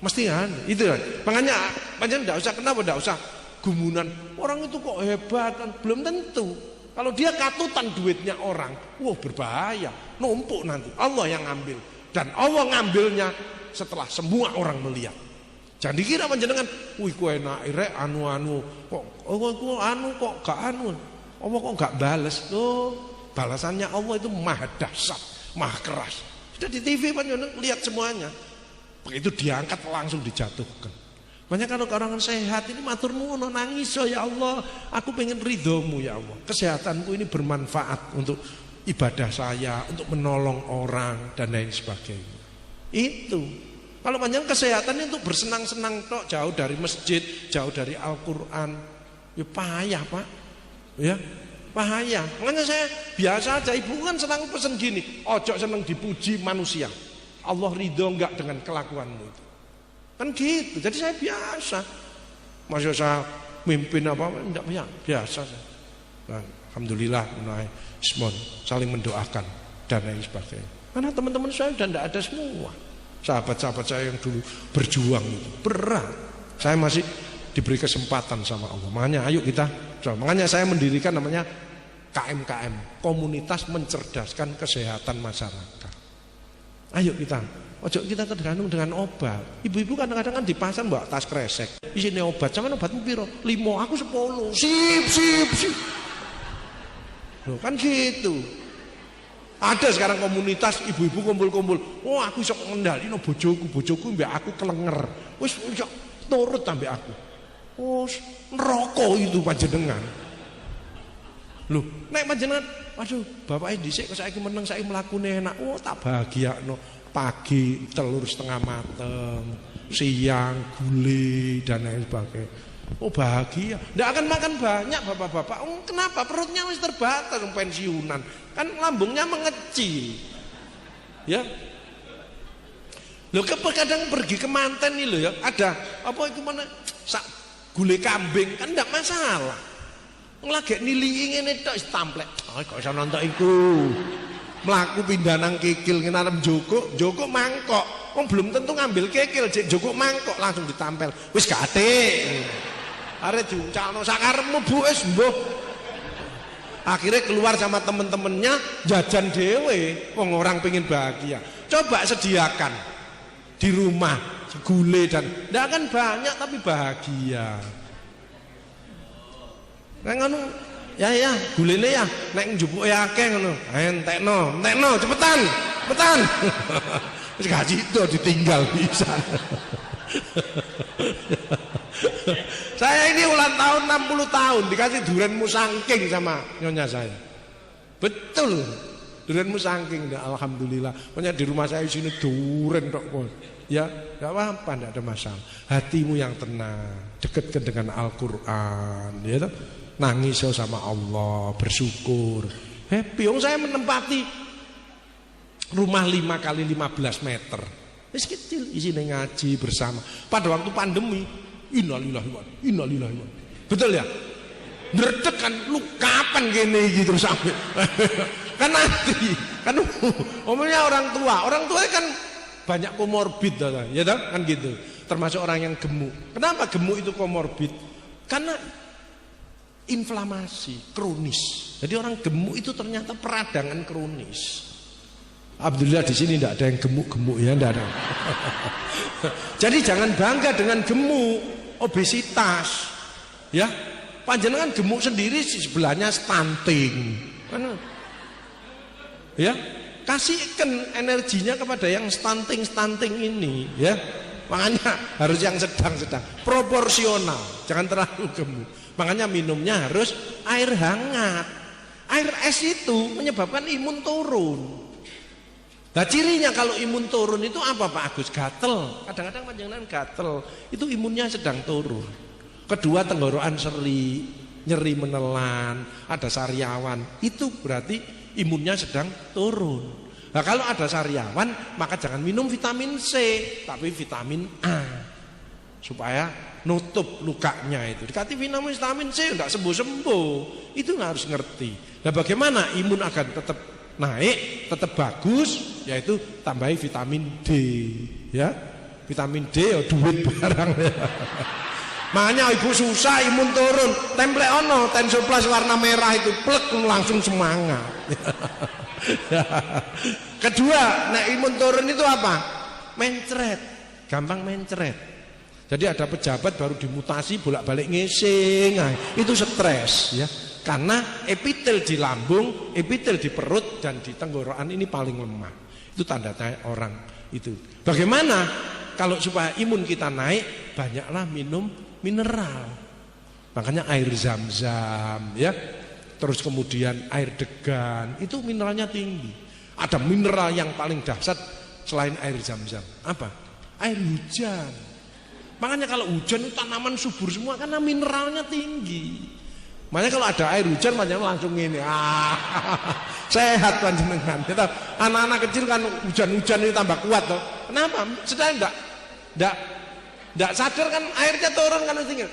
B: Mesti kan? Itu kan. Makanya tidak usah, kenapa tidak usah gumunan. Orang itu kok hebat kan? Belum tentu. Kalau dia katutan duitnya orang, wah berbahaya, numpuk nanti. Allah yang ngambil, dan Allah ngambilnya setelah semua orang melihat. Jangan dikira panjenengan, wih kue enak, anu kok, kok gak anu, Allah kok gak balas. Loh, balasannya Allah itu maha dahsyat, maha keras. Sudah di TV panjenengan lihat semuanya. Begitu diangkat langsung dijatuhkan. Banyak kalau orang sehat ini matur nuwun nangis, ya Allah, aku pengen ridhomu ya Allah. Kesehatanku ini bermanfaat untuk ibadah saya, untuk menolong orang dan lain sebagainya. Itu. Kalau panjang kesehatan itu bersenang-senang tok, jauh dari masjid, jauh dari Al-Qur'an, ya payah, Pak. Ya, payah. Makanya saya biasa aja, ibu kan senang pesen gini, ojo senang dipuji manusia. Allah ridho enggak dengan kelakuanmu itu. Kan gitu. Jadi saya biasa. Masa saya mimpin apa enggak biasa saya. Nah, alhamdulillah menaik Ismon saling mendoakan dan lain sebagainya. Karena teman-teman saya sudah tidak ada semua. Sahabat-sahabat saya yang dulu berjuang itu berat. Saya masih diberi kesempatan sama Allah. Makanya ayo kita, makanya saya mendirikan namanya KMKM, Komunitas Mencerdaskan Kesehatan Masyarakat. Ayo kita, ojo kita tergantung dengan obat. Ibu-ibu kadang-kadang kan di pasar mbak tas kresek, isinya obat. Sama obatmu piro? 5, aku 10. Sip. Loh, kan gitu. Ada sekarang komunitas ibu-ibu kumpul-kumpul. Oh, aku iso ngendalino bojoku mbek aku kelenger. Wis iso turut ambek aku. Oh, neraka itu panjenengan. Loh, nek panjenengan, waduh, bapake dhisik kok saiki meneng, saiki mlakune enak. Oh, tak bahagiakno. Pagi telur setengah mateng, siang gulai dan lain sebagainya. Oh bahagia, tidak akan makan banyak bapak-bapak. Oh, kenapa? Perutnya masih terbatas, pensiunan. Kan lambungnya mengecil. Ya. Loh, kadang pergi ke manten nih loh ya. Ada apa itu mana? Sak gulai kambing kan tidak masalah. Lagi nili ngene tok tamplek. Oh, kok iso nonton iku. Mlaku pindah nang kikil ngene arep joko mangkok. Wong belum tentu ngambil kikil, jek joko mangkok langsung ditampel. Wis gatik. Arek diuncalno sakarepmu Bu wis mbuh. Akhirnya keluar sama temen-temennya jajan dewe. Wong orang pengen bahagia. Coba sediakan di rumah gulai dan ndak akan banyak tapi bahagia. Nek ngono ya gulene ya nek njupuke akeh ngono. Entekno cepetan. Wis gak sido ditinggal bisa. Saya ini ulang tahun 60 tahun dikasih durian musangking sama nyonya saya. Betul. Durian musangking, alhamdulillah. Pokoknya di rumah saya sini durian tok. Ya, enggak apa-apa, enggak ada masalah. Hatimu yang tenang, dekatkan dengan Al-Qur'an, ya toh. Nangis sama Allah, bersyukur. Happy. Saya menempati rumah 5 kali 15 meter. Wis kecil, isine ngaji bersama. Pada waktu pandemi, innalillahi wa innalillahi. Betul ya? Ndredeg kan lu kapan kene iki terus sampe. Kan nanti, kan umumnya orang tua kan banyak komorbid ya toh? Kan gitu. Termasuk orang yang gemuk. Kenapa gemuk itu komorbid? Karena inflamasi kronis. Jadi orang gemuk itu ternyata peradangan kronis. Alhamdulillah di sini tidak ada yang gemuk-gemuk ya, tidak ada. Jadi jangan bangga dengan gemuk, obesitas. Ya, panjenengan gemuk sendiri sebelahnya stunting. Ya, kasihkan energinya kepada yang stunting ini, ya. Makanya harus yang sedang-sedang, proporsional, jangan terlalu gemuk. Makanya minumnya harus air hangat. Air es itu menyebabkan imun turun. Nah cirinya kalau imun turun itu apa Pak Agus? Gatel. Kadang-kadang panjenengan gatel, itu imunnya sedang turun. Kedua tenggorokan seri, nyeri menelan, ada sariawan, itu berarti imunnya sedang turun. Nah kalau ada sariawan maka jangan minum vitamin C, tapi vitamin A supaya nutup lukanya itu. Dikasih vitamin C enggak sembuh-sembuh, itu harus ngerti. Nah bagaimana imun akan tetap naik, tetap bagus, yaitu tambahi vitamin D, ya. Vitamin D ya duit barang ya. Makanya ibu susah imun turun, template ono Tensoplast warna merah itu plek langsung semangat. Kedua, nek imun turun itu apa? Mencret, gampang mencret. Jadi ada pejabat baru dimutasi bolak-balik ngising, nah, itu stres ya. Karena epitel di lambung, epitel di perut dan di tenggorokan ini paling lemah. Itu tanda-tanda orang itu. Bagaimana kalau supaya imun kita naik? Banyaklah minum mineral. Makanya air zam-zam ya. terus kemudian air degan, itu mineralnya tinggi. Ada mineral yang paling dahsyat selain air Zam-Zam. Apa? Air hujan. Makanya kalau hujan itu tanaman subur semua karena mineralnya tinggi. Makanya kalau ada air hujan panjenengan langsung ini, sehat panjenengan. Anak-anak kecil kan hujan-hujan itu tambah kuat toh. Kenapa? Sedang enggak sadar kan airnya turun kan tinggal.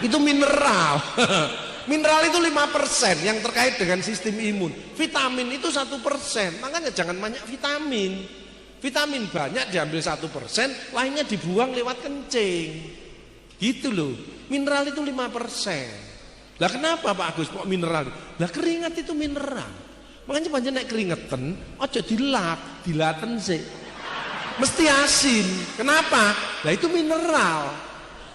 B: Itu mineral. Mineral itu 5% yang terkait dengan sistem imun. Vitamin itu 1%. Makanya jangan banyak vitamin. Vitamin banyak diambil 1%, lainnya dibuang lewat kencing. Gitu loh. Mineral itu 5%. Lah kenapa Pak Agus kok mineral? Lah keringat itu mineral. Makanya panjenengan nek keringetan, aja dilap, dilaten sih. Mesti asin. Kenapa? Lah itu mineral.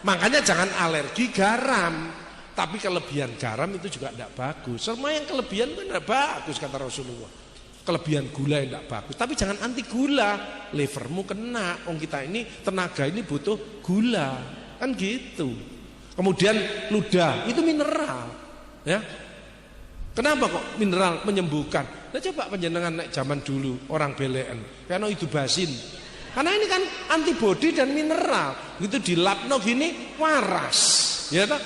B: Makanya jangan alergi garam. Tapi kelebihan garam itu juga tidak bagus. Semua yang kelebihan itu tidak bagus kata Rasulullah. Kelebihan gula yang tidak bagus. Tapi jangan anti gula. Livermu kena. Kita ini tenaga ini butuh gula. Kan gitu. Kemudian ludah itu mineral, ya. Kenapa kok mineral menyembuhkan? Nah coba panjenengan naik zaman dulu orang belen, karena itu basin. Karena ini kan antibodi dan mineral, gitu dilapno gini waras, ya tak?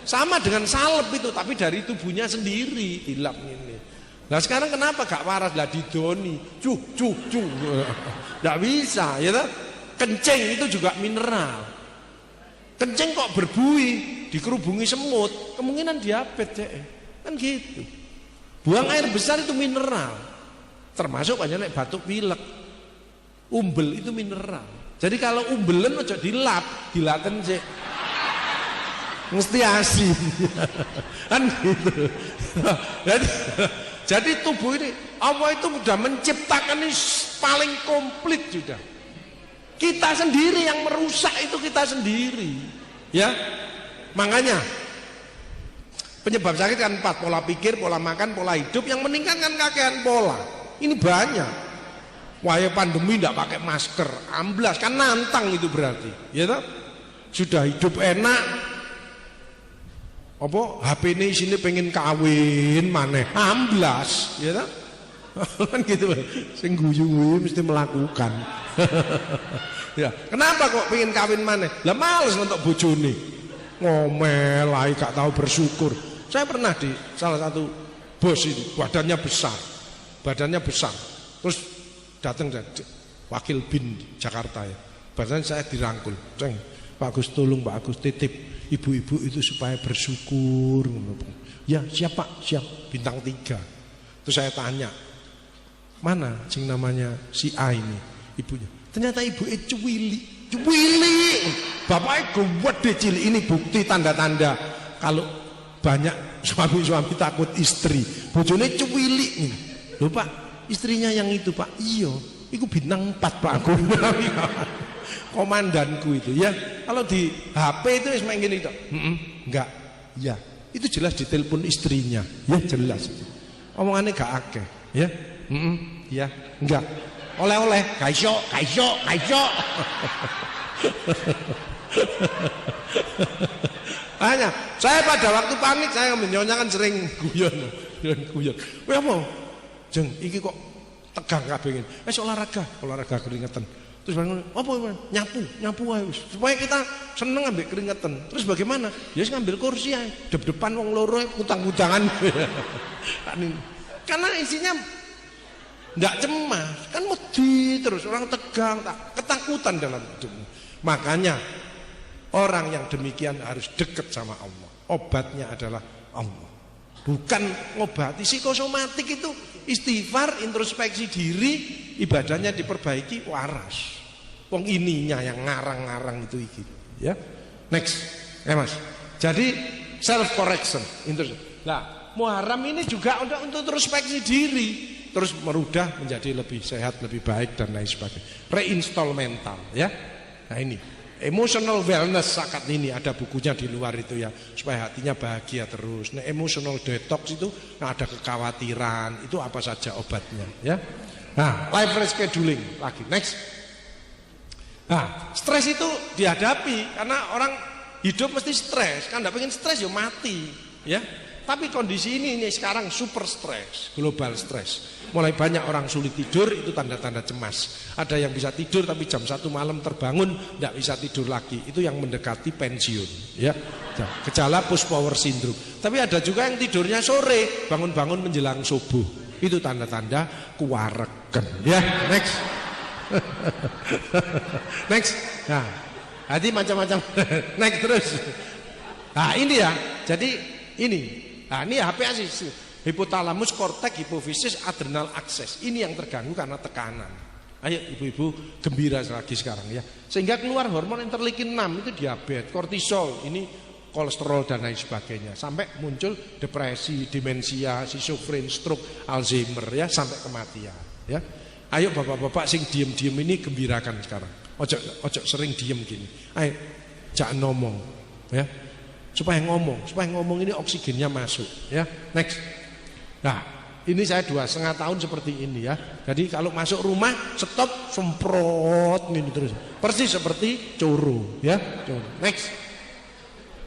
B: Sama dengan salep itu, tapi dari tubuhnya sendiri dilap ini. Nah sekarang kenapa gak waras? Lah didoni, nggak bisa, ya tak? Kencing itu juga mineral. Kencing kok berbuih, dikerubungi semut, kemungkinan diabetes, kan gitu. Buang air besar itu mineral, termasuk banyak batuk pilek, umbel itu mineral. Jadi kalau umbelen aja dilap, dilaten sih, mesti asin, kan gitu. Jadi tubuh ini Allah itu sudah menciptakan ini paling komplit sudah. Kita sendiri yang merusak itu kita sendiri, ya. Makanya penyebab sakit kan 4, pola pikir, pola makan, pola hidup. Yang meningkatkan kakean pola. Ini banyak. Wah pandemi tidak pakai masker, amblas kan nantang itu berarti, ya toh? Sudah hidup enak, apa HP ini sini pengen kawin maneh, amblas, ya toh? Kan gitu, sing guyu-guyu mesti melakukan. Ya, kenapa kok pengen kawin maneh? Lah males untuk bojone. Ngomel ae gak tahu bersyukur. Saya pernah di salah satu bos ini, badannya besar. Terus datang dari wakil BIN Jakarta ya. Badan saya dirangkul. Pak Agus tolong Pak Agus titip ibu-ibu itu supaya bersyukur. Ya siap Pak, siap. Bintang 3. Terus saya tanya, mana sing namanya si A ini ibunya? Ternyata ibu cuwili. Bapaknya gede cilik. Ini bukti tanda-tanda kalau banyak suami-suami takut istri. Bojone cuwili nih. Loh Pak, istrinya yang itu Pak. Iya, itu bintang 4 Pak aku. Komandanku itu ya. Kalau di HP itu main gini toh. Enggak. Ya, itu jelas ditelepon istrinya. Ya jelas. Omongannya gak akeh, ya. Ya, enggak. Oleh-oleh, kaiso. Hanya, saya pada waktu panik saya menyonya kan sering guyon. Wah apa? Jeng, iki kok tegang kabeh ngene. Olahraga keringetan. Terus bangun, apa? Nyapu ae wis. Supaya kita seneng ambek keringetan. Terus bagaimana? Ya wis ngambil kursi ae, depan wong loro utang-utangan. Karena isinya enggak cemas, kan wedi terus orang tegang, ketakutan dalam hidupmu. Makanya orang yang demikian harus dekat sama Allah. Obatnya adalah Allah. Bukan ngobati psikosomatik itu istighfar, introspeksi diri, ibadahnya diperbaiki, waras. Wong ininya yang ngarang-ngarang itu iki, ya. Next. Mas. Jadi self correction, Nah, Muharram ini juga untuk introspeksi diri. Terus merudah menjadi lebih sehat, lebih baik dan lain sebagainya. Reinstall mental, ya. Nah ini emotional wellness zakat ini ada bukunya di luar itu ya, supaya hatinya bahagia terus. Nah emotional detox itu ada kekhawatiran, itu apa saja obatnya, ya. Nah life rescheduling lagi, next. Nah stres itu dihadapi karena orang hidup mesti stres, kan tidak pengen stres ya mati. Ya. Tapi kondisi ini sekarang super stres, global stres. Mulai banyak orang sulit tidur, itu tanda-tanda cemas. Ada yang bisa tidur tapi jam 1 malam terbangun tidak bisa tidur lagi. Itu yang mendekati pensiun, ya. Gejala post power syndrome. Tapi ada juga yang tidurnya sore, bangun-bangun menjelang subuh. Itu tanda-tanda kuwaregen, ya. Next. Next. Nah, hati macam-macam. Next terus. Nah, ini ya. Jadi ini. Nah, ini HPA hipotalamus, korteks, hipofisis, adrenal akses. Ini yang terganggu karena tekanan. Ayo ibu-ibu gembira lagi sekarang ya. Sehingga keluar hormon interleukin 6 itu diabetes, kortisol, ini kolesterol dan lain sebagainya. Sampai muncul depresi, demensia, schizofren, stroke, Alzheimer ya, sampai kematian ya. Ayo bapak-bapak sing diem-diem ini gembirakan sekarang. Ojo sering diem gini. Ayo jangan ngomong ya. Supaya ngomong ini oksigennya masuk ya. Next. Nah, ini saya 2,5 tahun seperti ini ya. Jadi kalau masuk rumah stop semprot ini terus. Persis seperti curu ya. Next.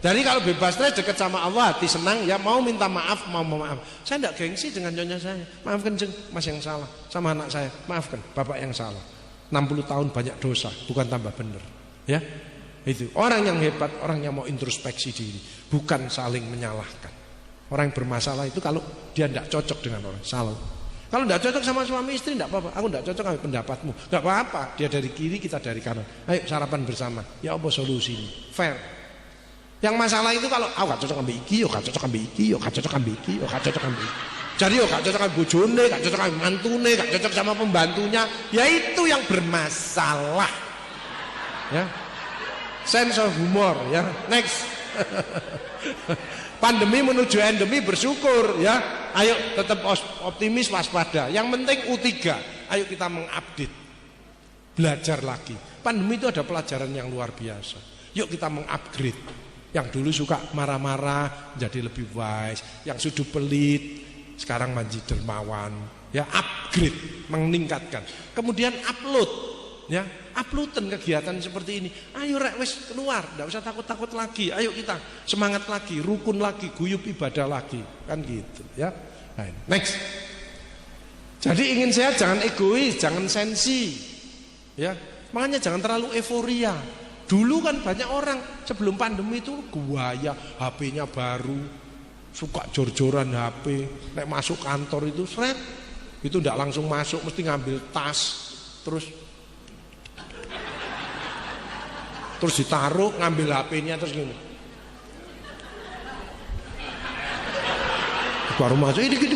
B: Jadi kalau bebas stres dekat sama Allah, hati senang ya, mau minta maaf, mau maaf. Saya tidak gengsi dengan nyonya saya. Maafkan jeng, Mas yang salah. Sama anak saya, maafkan bapak yang salah. 60 tahun banyak dosa, bukan tambah benar. Ya. Itu orang yang hebat, orang yang mau introspeksi diri, bukan saling menyalahkan. Orang yang bermasalah itu kalau dia tidak cocok dengan orang, salah. Kalau tidak cocok sama suami istri tidak apa-apa. Aku tidak cocok sama pendapatmu, tidak apa-apa. Dia dari kiri, kita dari kanan. Ayo sarapan bersama. Ya apa solusi ini? Fair. Yang masalah itu kalau aku gak cocok ambil iki, yo gak cocok ambil iki, yo gak cocok ambil iki, yo gak cocok ambil iki. Jadi yo gak cocok ambil bojone, gak cocok ambil mantune, gak cocok sama pembantunya. Ya itu yang bermasalah. Ya. Sense of humor ya. Next. Pandemi menuju endemi, bersyukur ya. Ayo tetap optimis, waspada. Yang penting U3. Ayo kita mengupdate. Belajar lagi. Pandemi itu ada pelajaran yang luar biasa. Yuk kita mengupgrade. Yang dulu suka marah-marah jadi lebih wise. Yang sudah pelit sekarang menjadi dermawan. Ya, upgrade, meningkatkan. Kemudian upload. Ya, uploadan kegiatan seperti ini. Ayo rek wis keluar, enggak usah takut-takut lagi. Ayo kita semangat lagi, rukun lagi, guyub ibadah lagi. Kan gitu, ya. Nah, next. Jadi ingin sehat jangan egois, jangan sensi. Ya. Makanya jangan terlalu euforia. Dulu kan banyak orang sebelum pandemi itu guaya, HP-nya baru, suka jor-joran HP. Nek masuk kantor itu seret. Itu enggak langsung masuk, mesti ngambil tas. Terus ditaruh, ngambil HP-nya terus gini. Baru masuk ini gitu.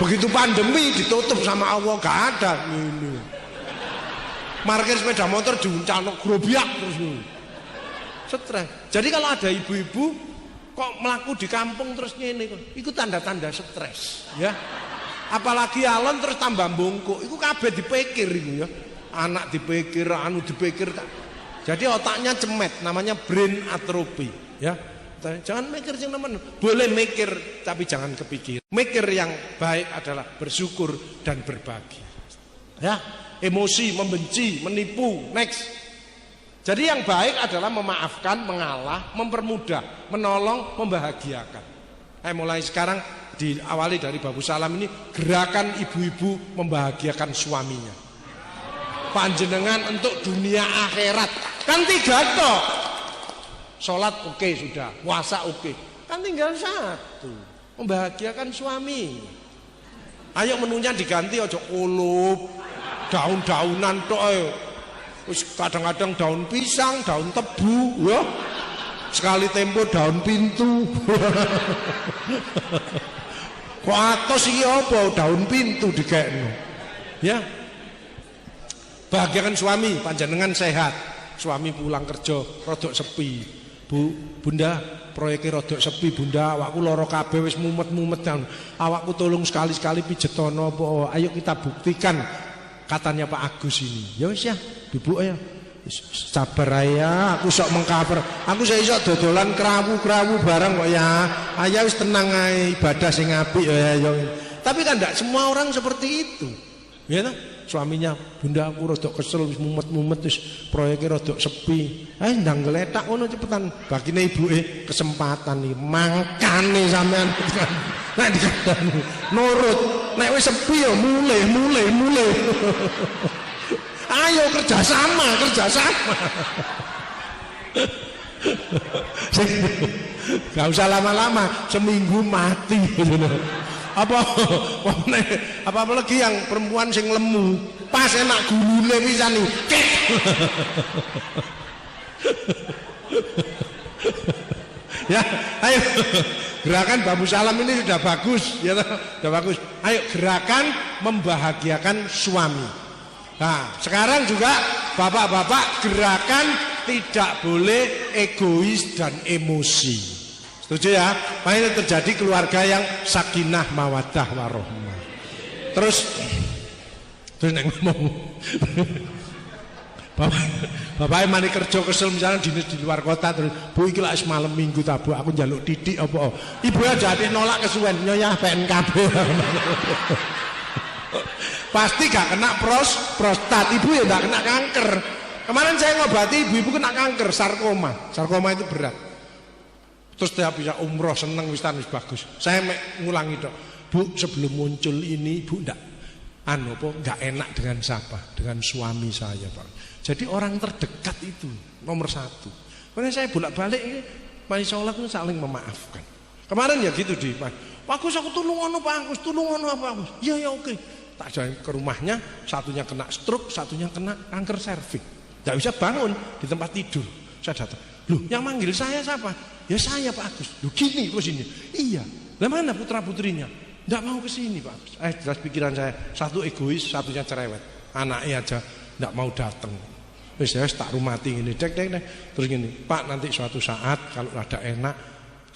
B: Begitu pandemi ditutup sama Allah, gak ada ini. Parkir sepeda motor diuncalno grobiak terus ini. Stres. Jadi kalau ada ibu-ibu kok melaku di kampung terus ngene, itu tanda-tanda stres, ya. Apalagi alon terus tambah bongkok, itu kabeh dipikir itu ya. Anak dipikir, anu dipikir. Jadi otaknya cemet, namanya brain atrophy, ya. Jangan mikir yang teman, boleh mikir tapi jangan kepikir. Mikir yang baik adalah bersyukur dan berbagi. Ya, emosi, membenci, menipu, next. Jadi yang baik adalah memaafkan, mengalah, mempermudah, menolong, membahagiakan. Mulai sekarang diawali dari Babu Salam ini gerakan ibu-ibu membahagiakan suaminya. Panjenengan untuk dunia akhirat. Kan 3 toh. Sholat oke sudah, puasa oke. Kan tinggal 1. Membahagiakan suami. Ayo menunya diganti ojo kulup. Daun-daunan tok ayo. Kadang-kadang daun pisang, daun tebu, ya. Sekali tempo daun pintu. Kok atos iki apa daun pintu dikekno. Ya. Bahagiakan suami, panjenengan sehat. Suami pulang kerja rodok sepi. Bunda, proyeknya rodok sepi, Bunda. Awakku lara kabeh wis mumet-mumet kan. Awakku tolong sekali-sekali pijetono apa. Ayo kita buktikan katanya Pak Agus ini. Ya wis ya, Ibu ya. Sabar ya, aku sok mengcover. Aku iso dodolan krawu-krawu barang kok ya. Ayo wis tenang ae, ibadah sing apik ya. Tapi kan enggak semua orang seperti itu. Ya toh? suaminya, "Bunda aku rada kesel wis mumet-mumet wis proyeke rada sepi." Ndang gletak ngono cepetan. Bagine ibuke, "Kesempatan iki mangkane sampean." Nek dikandani nurut, nek wis sepi ya mulih. Ayo kerjasama. Gak usah lama-lama, seminggu mati. Apa lagi yang perempuan sing lemu, pas enak gulune pisan nih. Ya, ayo gerakan bambu salam ini sudah bagus, ya sudah bagus. Ayo gerakan membahagiakan suami. Nah, sekarang juga bapak-bapak gerakan tidak boleh egois dan emosi. Setuju ya? Makanya terjadi keluarga yang sakinah mawaddah warohmah. Terus ngomong Bapak mani kerja kesel misalnya di luar kota terus, "Bu iki lak malam minggu ta Bu, aku njaluk titik apa?" Ibu aja nolak kesuwen nyoyah PNKB. Pasti gak kena prostat, ibu ya gak kena kanker. Kemarin saya ngobati ibu kena kanker sarkoma itu berat. Terus dia bisa umroh seneng wis bagus. Saya ngulangi dok, "Bu sebelum muncul ini ibu ndak enak dengan siapa? Dengan suami saya Pak." Jadi orang terdekat itu nomor satu. Karena saya bolak-balik ini mari sholat itu saling memaafkan. Kemarin ya gitu di Pak Agus, aku tulung ono Pak Agus, Pak Agus. Iya oke. Tak jalan ke rumahnya, satunya kena stroke, satunya kena kanker serviks. Tidak bisa bangun di tempat tidur. Saya datang, "Loh yang manggil saya siapa?" "Ya saya Pak Agus." "Loh gini ke sini." "Iya." "Lah mana putra-putrinya?" "Tidak mau ke sini Pak Agus." Jelas pikiran saya, satu egois, satunya cerewet. Anaknya aja tidak mau datang. Wis tak rumati ngene, dek. Terus gini, "Pak nanti suatu saat kalau ada enak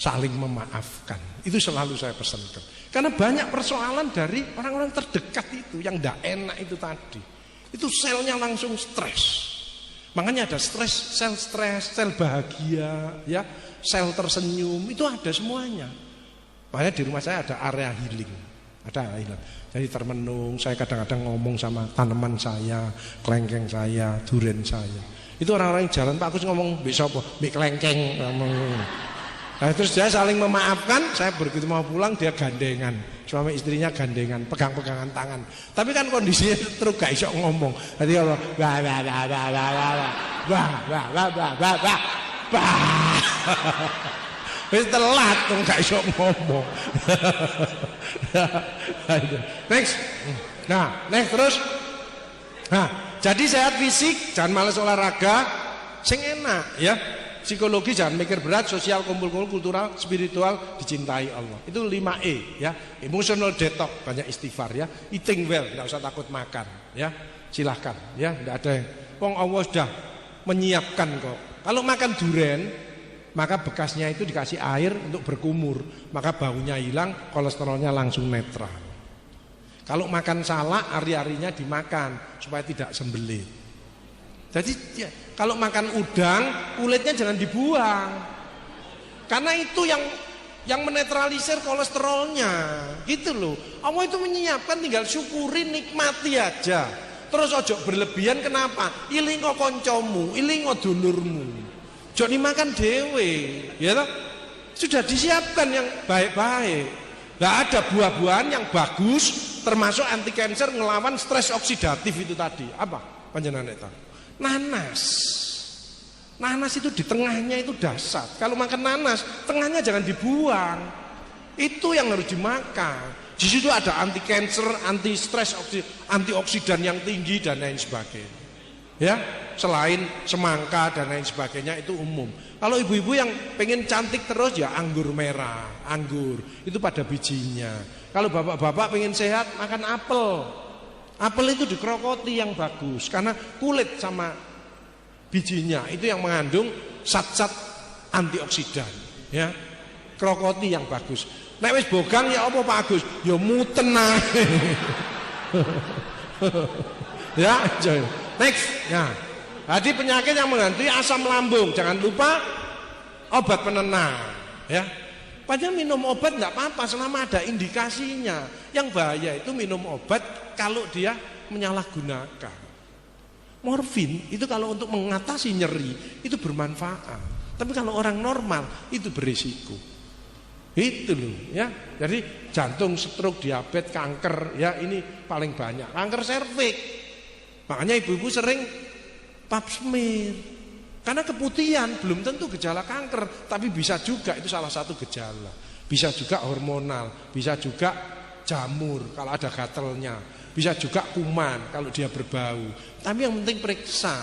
B: saling memaafkan." Itu selalu saya pesankan. Karena banyak persoalan dari orang-orang terdekat itu yang tidak enak itu tadi. Itu selnya langsung stres. Makanya ada sel bahagia, ya, sel tersenyum, itu ada semuanya. Makanya di rumah saya ada area healing. Jadi termenung, saya kadang-kadang ngomong sama tanaman saya, kelengkeng saya, duren saya. Itu orang-orang yang jalan, "Pak Agus ngomong besok apa? Mik kelengkeng." Nah, terus dia saling memaafkan. Saya begitu mau pulang dia gandengan, suami istrinya gandengan, pegang-pegangan tangan. Tapi kan kondisinya terus gak iso ngomong. Jadi kalau wis telat dong gak iso ngomong. Next. Next terus. Jadi sehat fisik, jangan malas olahraga, sing enak ya. Psikologi jangan mikir berat, sosial kumpul-kumpul, kultural, spiritual dicintai Allah. Itu 5E ya. Emotional detox, banyak istighfar ya. Eating well, enggak usah takut makan ya. Silahkan ya, enggak ada yang wong Allah sudah menyiapkan kok. Kalau makan duren, maka bekasnya itu dikasih air untuk berkumur, maka baunya hilang, kolesterolnya langsung netral. Kalau makan salak, ari-arinya dimakan supaya tidak sembelit. Jadi ya, kalau makan udang, kulitnya jangan dibuang, karena itu yang menetralisir kolesterolnya, gitu loh. Allah itu menyiapkan, tinggal syukuri, nikmati aja. Terus ojo berlebihan, kenapa? Ilingo koncomu, ilingo dulurmu. Jok dimakan dewe, ya toh? Sudah disiapkan yang baik-baik. Nggak ada buah-buahan yang bagus, termasuk anti kanker, ngelawan stres oksidatif itu tadi. Apa? Panjenengan tahu? Nanas itu di tengahnya itu dasar. Kalau makan nanas, tengahnya jangan dibuang. Itu yang harus dimakan. Di situ ada anti kanker, anti stres, antioksidan yang tinggi dan lain sebagainya. Ya, selain semangka dan lain sebagainya itu umum. Kalau ibu-ibu yang pengen cantik terus ya anggur merah, anggur itu pada bijinya. Kalau bapak-bapak pengen sehat makan apel. Apel itu dikrokoti yang bagus karena kulit sama bijinya itu yang mengandung zat-zat antioksidan. Ya, krokoti yang bagus. Nek wis bogang ya apa Pak Agus? Ya muten ae. Ya, next. Ya. Jadi penyakit yang menghantui asam lambung, jangan lupa obat penenang. Ya. Padahal minum obat enggak apa-apa selama ada indikasinya. Yang bahaya itu minum obat kalau dia menyalahgunakan. Morfin itu kalau untuk mengatasi nyeri itu bermanfaat. Tapi kalau orang normal itu berisiko. Itu loh ya. Jadi jantung, stroke, diabetes, kanker ya ini paling banyak. Kanker serviks. Makanya ibu-ibu sering pap smear. Karena keputihan belum tentu gejala kanker, tapi bisa juga itu salah satu gejala. Bisa juga hormonal, bisa juga jamur kalau ada gatelnya, bisa juga kuman kalau dia berbau. Tapi yang penting periksa.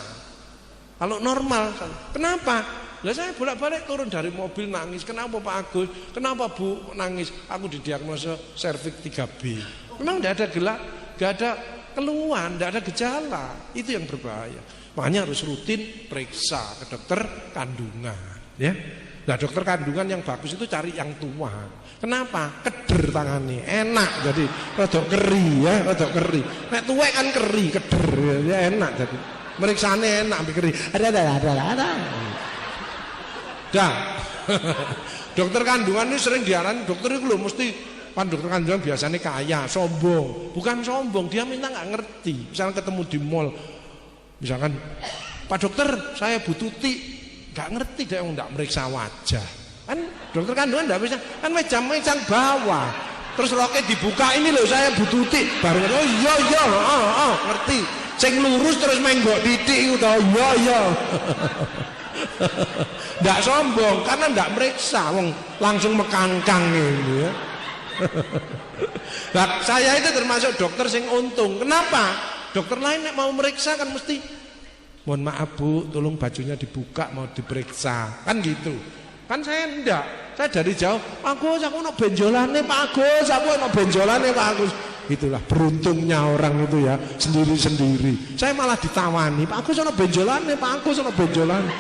B: Kalau normal, kenapa? Lah saya bolak-balik turun dari mobil nangis. Kenapa Pak Agus? Kenapa Bu nangis? Aku didiagnosa serviks 3B. Memang tidak ada gelak, tidak ada keluhan, tidak ada gejala. Itu yang berbahaya. Makanya harus rutin periksa ke dokter kandungan. Ya, nah dokter kandungan yang bagus itu cari yang tua. Kenapa? Keder tangannya, enak jadi rodok keri ya, rodok keri. Nek tuwek kan keri, keder ya enak jadi. Meriksane enak sampai keri. Ada. Dah. Dokter kandungan ini sering diarani dokter itu loh mesti pan dokter kandungan biasanya kaya, sombong. Bukan sombong, dia minta nggak ngerti. Misalnya ketemu di mall, misalkan Pak dokter saya butuh nggak ngerti dia nggak meriksa wajah. Kan dokter kandungan nggak bisa, kan meja bawah. Terus roknya dibuka ini loh saya butuh baru oh iya ngerti. Sing lurus terus menggok titik itu iya. Nggak sombong karena nggak meriksa, wong langsung mekangkang ini ya. Nah, saya itu termasuk dokter sing untung. Kenapa? Dokter lain nek mau meriksa kan mesti mohon maaf Bu, tolong bajunya dibuka mau diperiksa. Kan gitu. Kan saya enggak. Saya dari jauh, Pak Agus, aku ono benjolane Pak Agus, aku ono benjolane Pak Agus. Itulah beruntungnya orang itu ya, sendiri-sendiri. Saya malah ditawani, Pak Agus ono benjolane, Pak Agus ono benjolane.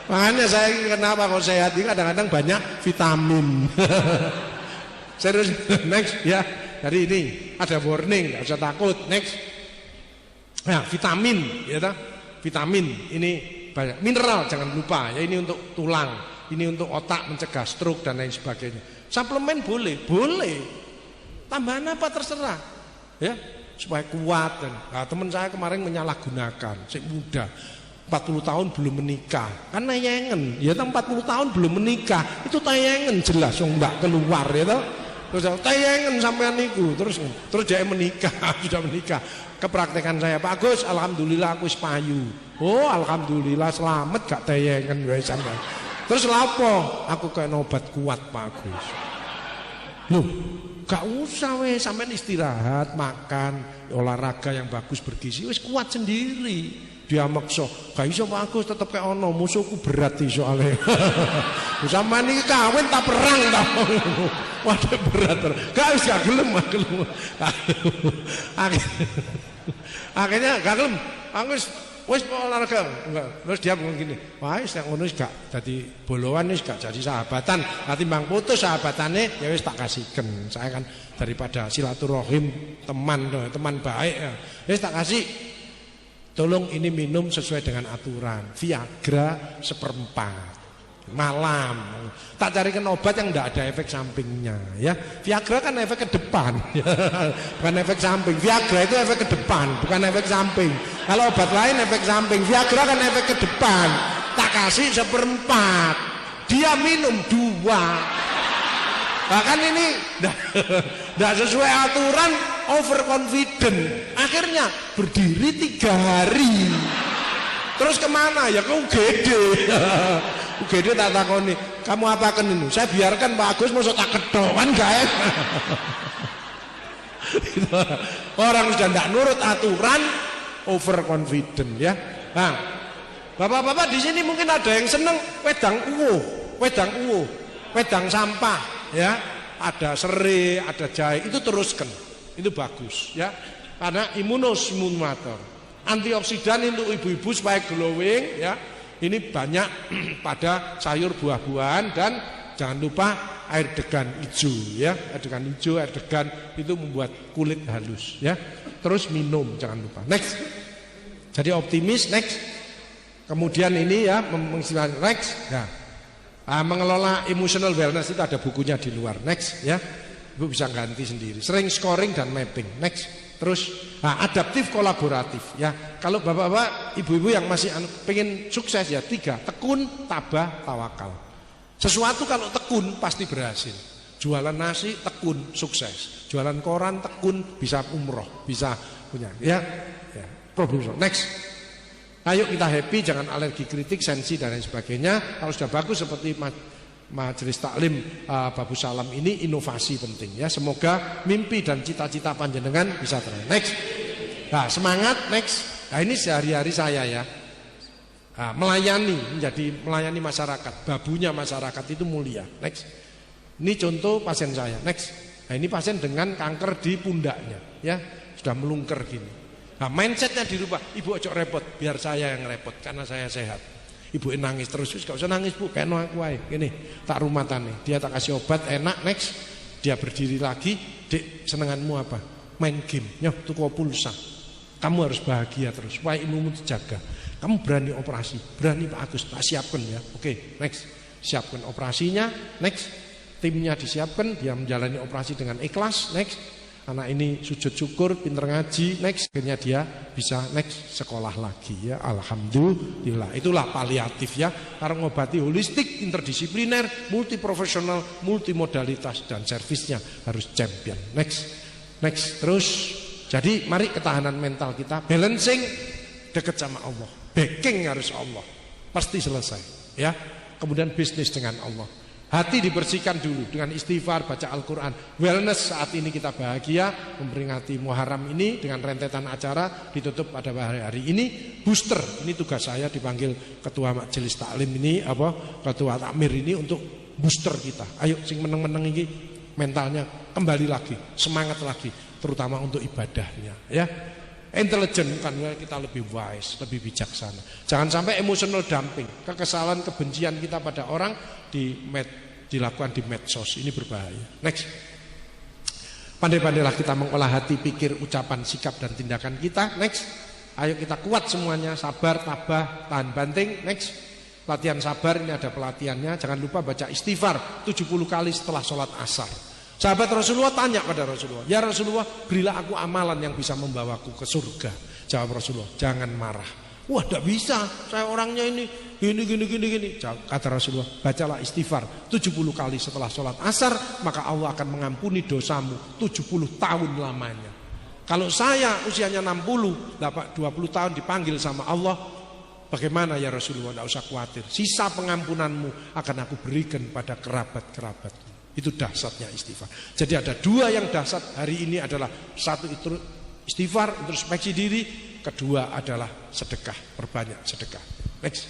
B: Makanya saya kenapa kalau sehat ini kadang-kadang banyak vitamin. Serius, next ya. Dari ini ada warning, nggak usah takut. Next, nah vitamin, ya tak? Vitamin ini banyak. Mineral jangan lupa ya, ini untuk tulang, ini untuk otak mencegah stroke dan lain sebagainya. Suplemen boleh, tambahan apa terserah, ya supaya kuat. Dan nah, teman saya kemarin menyalahgunakan, si muda 40 tahun belum menikah, kan nayengen, ya 40 tahun belum menikah, itu tayengen jelas, nggak keluar ya toh. Terus tayengen sampean niku, terus dia menikah, sudah menikah. Kepraktekan saya, Pak Agus, alhamdulillah aku payu. Oh alhamdulillah selamat gak tayengen guys sampean. Terus lapo? Aku kayak obat kuat Pak Agus. Loh, gak usah weh, sampean istirahat, makan, olahraga yang bagus bergizi, wis kuat sendiri. Dia maksa, gak iso Pak Agus tetep kayak ono, musuhku berat sih soalnya. Sampean iki kawin tak perang ta. Waduh berat. Gak gelem. Akhirnya gak gelem. Aku wis olahraga enggak. Terus dia ngomong gini, wah wis yang ngono gak dadi bolowan wis gak jadi sahabatan. Nanti bang putus sahabatane ya wis tak kasihken. Saya kan daripada silaturahim teman baik ya. Wis tak kasih. Tolong ini minum sesuai dengan aturan. Viagra 1/4 malam. Tak carikan obat yang tidak ada efek sampingnya ya. Viagra kan efek ke depan. Bukan efek samping. Viagra itu efek ke depan, bukan efek samping. Kalau obat lain efek samping, Viagra kan efek ke depan. Tak kasih 1/4, dia minum 2. Bahkan ini tidak sesuai aturan, overconfident. Akhirnya berdiri 3 hari. Terus kemana? Ya ke UGD. UGD tak takoni, kamu apakan ini? Saya biarkan Pak Agus, masuk tak kedok kan gak enak. Orang sudah tidak nurut aturan, overconfident ya. Nah, bapak-bapak di sini mungkin ada yang seneng wedang uwuh, wedang sampah ya. Ada serai, ada jahe, itu teruskan, itu bagus ya. Karena imunostimulator, antioksidan untuk ibu-ibu supaya glowing ya. Ini banyak pada sayur buah-buahan dan jangan lupa air degan hijau ya. Air degan hijau, air degan itu membuat kulit halus ya. Terus minum jangan lupa. Next. Jadi optimis next. Kemudian ini ya next. Ya. Mengelola emotional wellness itu ada bukunya di luar. Next ya. Ibu bisa ganti sendiri. Sering scoring dan mapping. Next. Terus adaptif kolaboratif ya. Kalau bapak-bapak, ibu-ibu yang masih pengen sukses ya 3, tekun, tabah, tawakal. Sesuatu kalau tekun pasti berhasil. Jualan nasi tekun sukses. Jualan koran tekun bisa umroh, bisa punya ya. Problem. Next. Ayo kita happy, jangan alergi kritik, sensi dan lain sebagainya. Kalau sudah bagus seperti Majelis Taklim Babu Salam ini, inovasi penting ya. Semoga mimpi dan cita-cita panjenengan bisa tercapai. Next. Nah, semangat. Next. Nah, ini sehari-hari saya ya. Melayani masyarakat. Babunya masyarakat itu mulia. Next. Ini contoh pasien saya. Next. Nah, ini pasien dengan kanker di pundaknya ya. Sudah melungker gini. Nah, mindsetnya dirubah. Ibu ojo repot, biar saya yang repot karena saya sehat. Ibu nangis terus, gak usah nangis bu, kayak aku aja. Gini, tak rumatane. Dia tak kasih obat, enak. Next, dia berdiri lagi. Dek, senenganmu apa? Main game, nyoh tuku pulsa. Kamu harus bahagia terus, supaya imumu dijaga. Kamu berani operasi, berani Pak Agus, tak siapkan ya. Oke, next, siapkan operasinya. Next, timnya disiapkan, dia menjalani operasi dengan ikhlas. Next, anak ini sujud syukur, pinter ngaji. Next, akhirnya dia bisa next sekolah lagi ya. Alhamdulillah. Itulah paliatif ya. Karena ngobati holistik, interdisipliner, multiprofesional, multimodalitas dan servisnya harus champion. Next. Terus jadi mari ketahanan mental kita balancing, dekat sama Allah. Backing harus Allah. Pasti selesai ya. Kemudian bisnis dengan Allah. Hati dibersihkan dulu dengan istighfar, baca Al-Quran. Wellness saat ini kita bahagia memperingati Muharram ini dengan rentetan acara ditutup pada hari ini. Booster, ini tugas saya dipanggil Ketua Majelis Taklim ini, Ketua Takmir ini untuk booster kita. Ayo sing meneng-meneng ini mentalnya kembali lagi, semangat lagi, terutama untuk ibadahnya ya. Intelijen kan kita lebih wise, lebih bijaksana. Jangan sampai emotional dumping, kekesalan, kebencian kita pada orang dilakukan di medsos. Ini berbahaya. Next. Pandai-pandailah kita mengolah hati, pikir, ucapan, sikap dan tindakan kita. Next. Ayo kita kuat semuanya, sabar, tabah, tahan banting. Next. Latihan sabar ini ada pelatihannya. Jangan lupa baca istighfar 70 kali setelah sholat asar. Sahabat Rasulullah tanya pada Rasulullah, ya Rasulullah, berilah aku amalan yang bisa membawaku ke surga. Jawab Rasulullah, jangan marah. Wah, tidak bisa, saya orangnya ini gini. Kata Rasulullah, bacalah istighfar 70 kali setelah sholat asar, maka Allah akan mengampuni dosamu 70 tahun lamanya. Kalau saya usianya 60, 20 tahun dipanggil sama Allah, bagaimana ya Rasulullah? Tidak usah khawatir, sisa pengampunanmu akan aku berikan pada kerabat-kerabatmu. Itu dahsyatnya istighfar. Jadi ada 2 yang dahsyat hari ini adalah, 1 itu istighfar, introspeksi diri, kedua adalah sedekah, perbanyak sedekah. Next.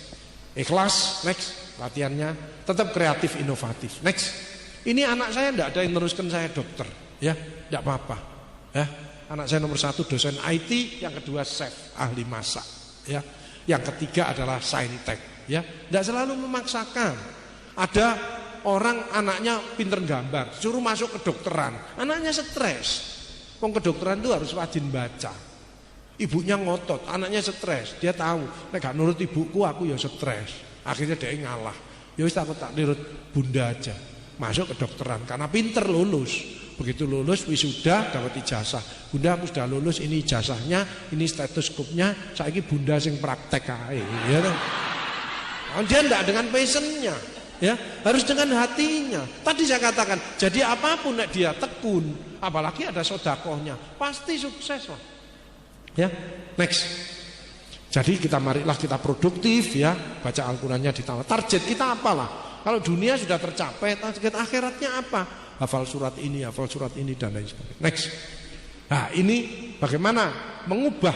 B: Ikhlas, next. Latihannya tetap kreatif, inovatif. Next. Ini anak saya tidak ada yang meneruskan saya dokter, ya, tidak apa-apa. Ya, anak saya nomor 1 dosen IT, yang kedua chef, ahli masak, ya. Yang ketiga adalah saintek, ya. Tidak selalu memaksakan. Ada orang anaknya pinter gambar, suruh masuk kedokteran, anaknya stres. Kedokteran itu harus rajin baca. Ibunya ngotot, anaknya stres. Dia tahu, nek gak nurut ibuku aku ya stres. Akhirnya dia ngalah. Ya wis aku tak nurut bunda aja. Masuk kedokteran karena pinter, lulus. Begitu lulus wisuda dapat ijazah. Bunda aku sudah lulus, ini ijazahnya, ini stetoskopnya, saiki bunda sing praktek ae, ya toh. Dia enggak dengan passionnya. Ya, harus dengan hatinya. Tadi saya katakan, jadi apapun nek dia tekun, apalagi ada sodakohnya, pasti sukses lah. Ya, next. Jadi marilah kita produktif ya, baca Al-Qur'annya ditambah. Target kita apalah? Kalau dunia sudah tercapai, target akhiratnya apa? Hafal surat ini dan lain sebagainya. Next. Nah, ini bagaimana mengubah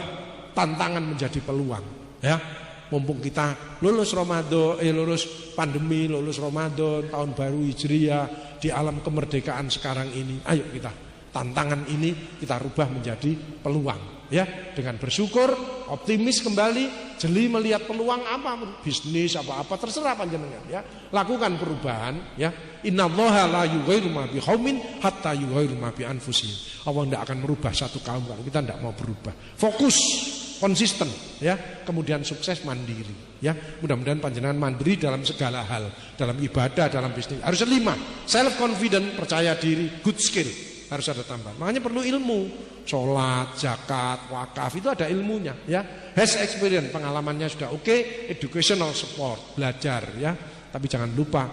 B: tantangan menjadi peluang, ya. Mumpung kita lulus Ramadan, lulus pandemi, lulus Ramadan, tahun baru Hijriah, di alam kemerdekaan sekarang ini, ayo kita tantangan ini kita rubah menjadi peluang, ya, dengan bersyukur, optimis kembali, jeli melihat peluang apa, bisnis apa terserah panjenengan, ya, lakukan perubahan, ya. Innallaha la yughayyiru ma biqaumin hatta yughayyiru ma bi anfusihim. Allah tidak akan merubah satu kaum kalau kita tidak mau berubah. Fokus konsisten ya, kemudian sukses mandiri ya. Mudah-mudahan panjenengan mandiri dalam segala hal, dalam ibadah, dalam bisnis. Harus 5, self confident, percaya diri, good skill, harus ada tambahan. Makanya perlu ilmu, sholat, zakat, wakaf itu ada ilmunya ya. Has experience, pengalamannya sudah oke, educational support, belajar ya. Tapi jangan lupa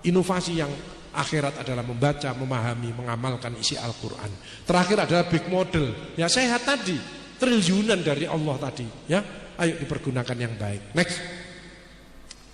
B: inovasi yang akhirat adalah membaca, memahami, mengamalkan isi Al-Quran. Terakhir adalah big model ya, sehat tadi, triliunan dari Allah tadi ya. Ayo dipergunakan yang baik. Next.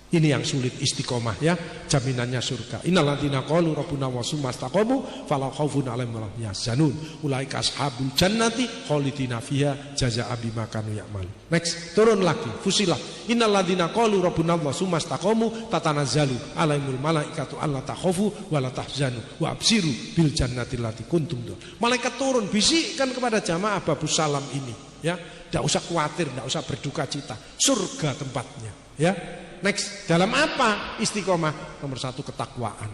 B: Ini yang sulit, istiqomah ya, jaminannya surga. Innal ladzina qalu rabbuna wa sumastaqamu fala khaufun 'alaihim wa lahum yahzanun ulaika ashabul jannati khalidina fiha jazaa'a bima kanu ya'malun. Next, turun lagi, Fusilah. Innal ladzina qalu rabbuna wa sumastaqamu tatanazzalu 'alaihimul malaikatu alla takhafu wa la tahzanu wa absiru bil jannati allati kuntum. Malaikat turun bisikkan kepada jamaah Babus Salam ini ya, tidak usah khawatir, tidak usah berduka cita, surga tempatnya ya. Next, dalam apa istiqomah? Nomor 1 ketakwaan,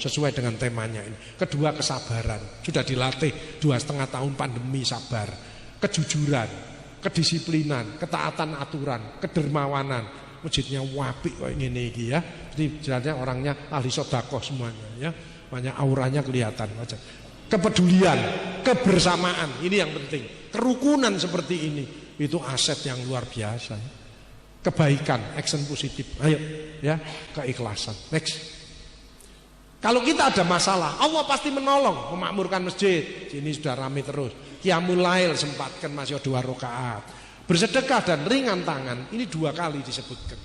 B: sesuai dengan temanya ini. Kedua kesabaran, sudah dilatih 2,5 tahun pandemi, sabar. Kejujuran, kedisiplinan, ketaatan aturan, kedermawanan. Masjidnya wapik kok ngene iki ya. Jadi jelasnya orangnya ahli sedekah semuanya ya. Banyak auranya kelihatan aja. Kepedulian, kebersamaan, ini yang penting. Kerukunan seperti ini itu aset yang luar biasa ya. Kebaikan, action positif, ayo ya, keikhlasan. Next. Kalau kita ada masalah, Allah pasti menolong, memakmurkan masjid. Sini sudah ramai terus. Qiyamul Lail sempatkan masih 2 rakaat. Bersedekah dan ringan tangan, ini 2 kali disebutkan.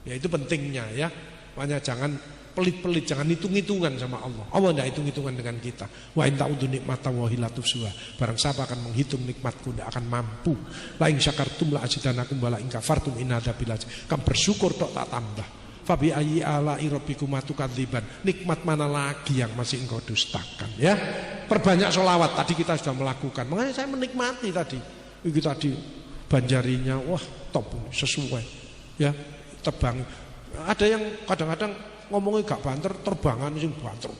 B: Ya itu pentingnya ya. Makanya jangan pelit-pelit, jangan hitung-hitungan sama Allah. Allah tidak hitung-hitungan dengan kita. Wa in ta'udzu nikmatallahi la tuhsuha. Barang siapa akan menghitung nikmatku tidak akan mampu. La in syakartum la azidanakum wa la in kafartum inna adzabi lazim. Kamu bersyukur tok tak tambah. Fa bi ayyi ala'i rabbikum tukadziban. Nikmat mana lagi yang masih engkau dustakan ya. Perbanyak sholawat, tadi kita sudah melakukan. Makanya saya menikmati tadi. Itu tadi banjarinya wah top, sesuai ya, tebang. Ada yang kadang-kadang ngomongnya gak banter, terbangan sing banter.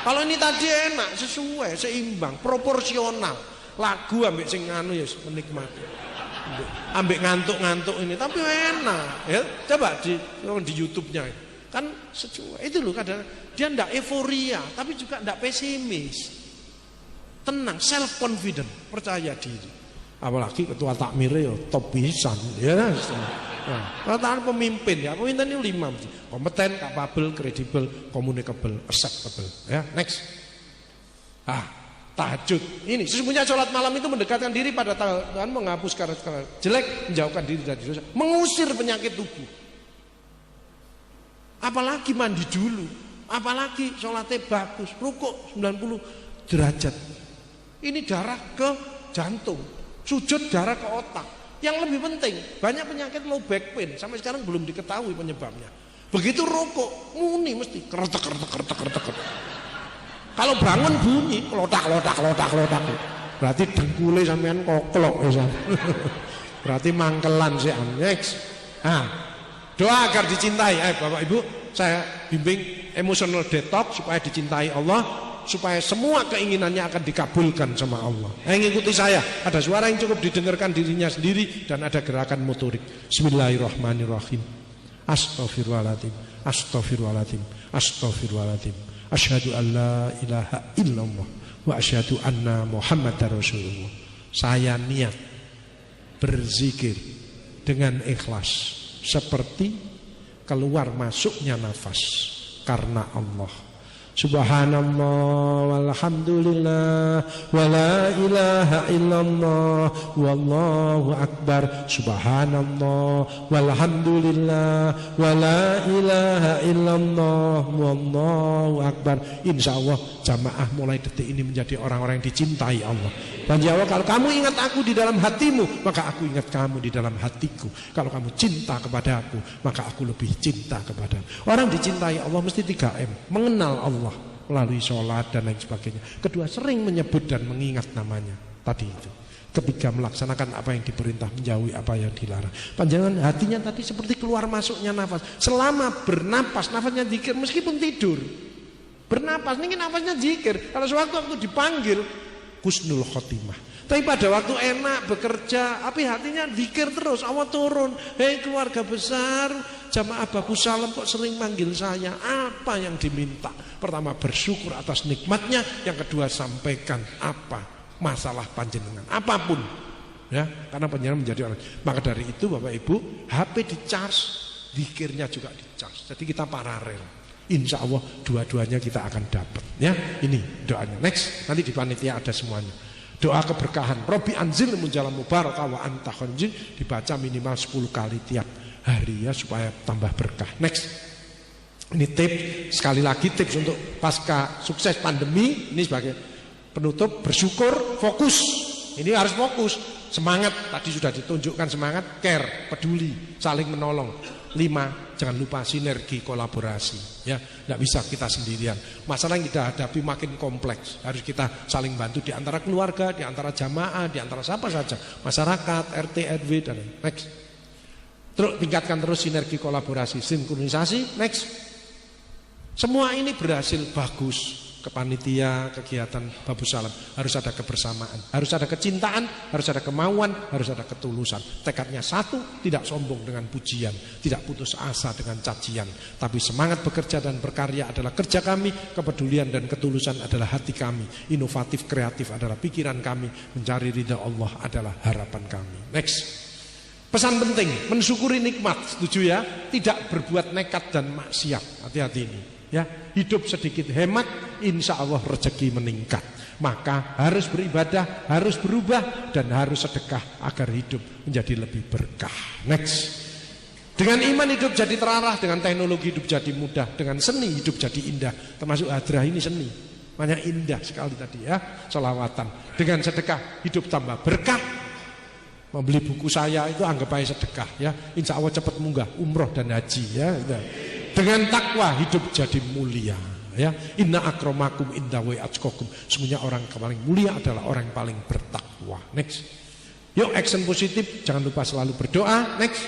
B: Kalau ini tadi enak, sesuai, seimbang, proporsional. Lagu ambek sing anu ya menikmati. Ambek ngantuk-ngantuk ini, tapi enak. Ya, coba di YouTube-nya. Kan sesuai. Itu loh kadang dia ndak euforia, tapi juga ndak pesimis. Tenang, self confident, percaya diri. Apalagi ketua takmir ya top pisan ya. Nah, pemimpin ya, pemimpin ini 5, kompeten, kapabel, kredibel, komunikabel, acceptable ya. Next. Tahajud. Ini sesungguhnya sholat malam itu mendekatkan diri pada Tuhan, menghapus karakter jelek, menjauhkan diri dari dosa, mengusir penyakit tubuh. Apalagi mandi dulu, apalagi sholatnya bagus, rukuk 90 derajat. Ini darah ke jantung, sujud darah ke otak. Yang lebih penting, banyak penyakit low back pain sampai sekarang belum diketahui penyebabnya. Begitu rokok, muni mesti keretek. Kalau bangun bunyi lotak. Berarti dengkule sampean koklok ya. Berarti mangkelan sih. Next. Doa agar dicintai. Bapak Ibu, saya bimbing emotional detox supaya dicintai Allah, supaya semua keinginannya akan dikabulkan sama Allah. Ikuti saya, ada suara yang cukup didengarkan dirinya sendiri dan ada gerakan motorik. Bismillahirrahmanirrahim. Astaghfirullahaladzim. Asyhadu an la ilaha illallah wa asyhadu anna Muhammadar Rasulullah. Saya niat berzikir dengan ikhlas seperti keluar masuknya nafas karena Allah. Subhanallah walhamdulillah wa la ilaha illallah wallahu akbar. Subhanallah walhamdulillah wa la ilaha illallah wallahu akbar. Insyaallah jamaah mulai detik ini menjadi orang-orang yang dicintai Allah. Dan jawab, kalau kamu ingat aku di dalam hatimu, maka aku ingat kamu di dalam hatiku. Kalau kamu cinta kepada aku, maka aku lebih cinta kepadamu. Orang dicintai Allah mesti 3M. Mengenal Allah melalui sholat dan lain sebagainya. Kedua, sering menyebut dan mengingat namanya. Tadi itu. Ketiga, melaksanakan apa yang diperintah, menjauhi apa yang dilarang. Panjangan hatinya tadi seperti keluar masuknya nafas. Selama bernapas, nafasnya zikir meskipun tidur. Bernapas, ini nafasnya zikir. Kalau sewaktu waktu dipanggil husnul khotimah. Tapi pada waktu enak bekerja, tapi hatinya zikir terus, Allah turun. Hei keluarga besar, jamaah Bagus Salam kok sering manggil saya. Apa yang diminta? Pertama bersyukur atas nikmatnya, yang kedua sampaikan apa masalah panjenengan, apapun. Ya, karena panjenengan menjadi orang. Maka dari itu Bapak Ibu, HP di charge, zikirnya juga di charge. Jadi kita paralel. Insya Allah dua-duanya kita akan dapat. Ya, ini doanya. Next, nanti di panitia ada semuanya. Doa keberkahan Robi anzil munjalan mubarakah wa anta khanjil dibaca minimal 10 kali tiap hari ya, supaya tambah berkah. Next, ini tips, sekali lagi tips untuk pasca sukses pandemi. Ini sebagai penutup, bersyukur, fokus. Ini harus fokus, semangat. Tadi sudah ditunjukkan semangat, care, peduli, saling menolong. 5, jangan lupa sinergi kolaborasi. Ya, tidak bisa kita sendirian. Masalah yang kita hadapi makin kompleks. Harus kita saling bantu di antara keluarga, di antara jamaah, di antara siapa saja, masyarakat, RT, RW dan next. Terus tingkatkan terus sinergi kolaborasi, sinkronisasi. Next. Semua ini berhasil bagus. Kepanitia, kegiatan Bagus Salam harus ada kebersamaan, harus ada kecintaan, harus ada kemauan, harus ada ketulusan. Tekadnya satu, tidak sombong dengan pujian, tidak putus asa dengan cacian, tapi semangat bekerja dan berkarya adalah kerja kami, kepedulian dan ketulusan adalah hati kami, inovatif kreatif adalah pikiran kami, mencari ridha Allah adalah harapan kami. Next. Pesan penting, mensyukuri nikmat, setuju ya? Tidak berbuat nekat dan maksiat. Hati-hati ini. Ya, hidup sedikit hemat, insya Allah rezeki meningkat. Maka harus beribadah, harus berubah, dan harus sedekah agar hidup menjadi lebih berkah. Next. Dengan iman hidup jadi terarah, dengan teknologi hidup jadi mudah, dengan seni hidup jadi indah. Termasuk hadrah ini seni, banyak indah sekali tadi ya, sholawatan. Dengan sedekah hidup tambah berkah. Membeli buku saya itu anggap aja sedekah ya, insya Allah cepat munggah umroh dan haji ya. Dengan takwa hidup jadi mulia ya. Inna akramakum indallahi atqakum. Semuanya orang yang paling mulia adalah orang yang paling bertakwa. Next. Yuk action positif, jangan lupa selalu berdoa. Next.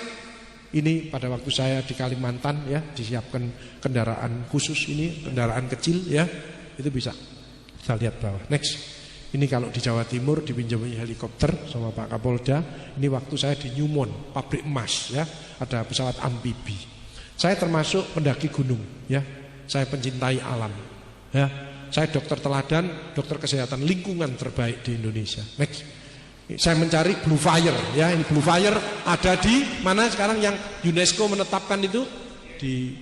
B: Ini pada waktu saya di Kalimantan ya, disiapkan kendaraan khusus ini, kendaraan kecil ya. Itu bisa kita lihat bawah. Next. Ini kalau di Jawa Timur dipinjami helikopter sama Pak Kapolda. Ini waktu saya di Newmont, pabrik emas ya, ada pesawat amfibi. Saya termasuk pendaki gunung ya. Saya pencintai alam ya. Saya dokter teladan, dokter kesehatan lingkungan terbaik di Indonesia. Next. Saya mencari Blue Fire ya. Ini Blue Fire ada di mana sekarang yang UNESCO menetapkan itu di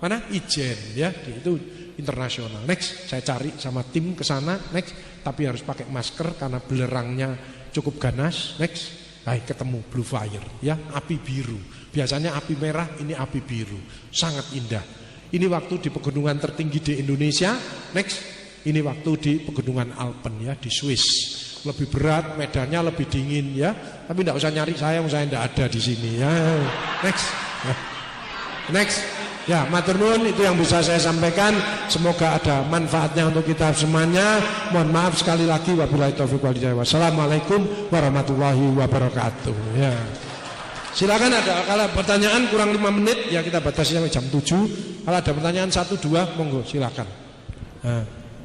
B: mana? Ijen ya, itu internasional. Next, saya cari sama tim ke sana. Next, tapi harus pakai masker karena belerangnya cukup ganas. Next. Hai, ketemu Blue Fire ya, api biru. Biasanya api merah, ini api biru. Sangat indah. Ini waktu di pegunungan tertinggi di Indonesia. Next, ini waktu di pegunungan Alpen ya, di Swiss. Lebih berat, medannya lebih dingin ya. Tapi tidak usah nyari saya tidak ada di sini ya. Next. Next. Ya, matur nuwun, itu yang bisa saya sampaikan. Semoga ada manfaatnya untuk kita semuanya. Mohon maaf sekali lagi, wabillahi taufiq wal hidayah. Wassalamualaikum warahmatullahi wabarakatuh. Ya. Silakan, ada kalau pertanyaan kurang 5 menit ya, kita batasi sampai jam 7. Kalau ada pertanyaan 1, 2 monggo silakan.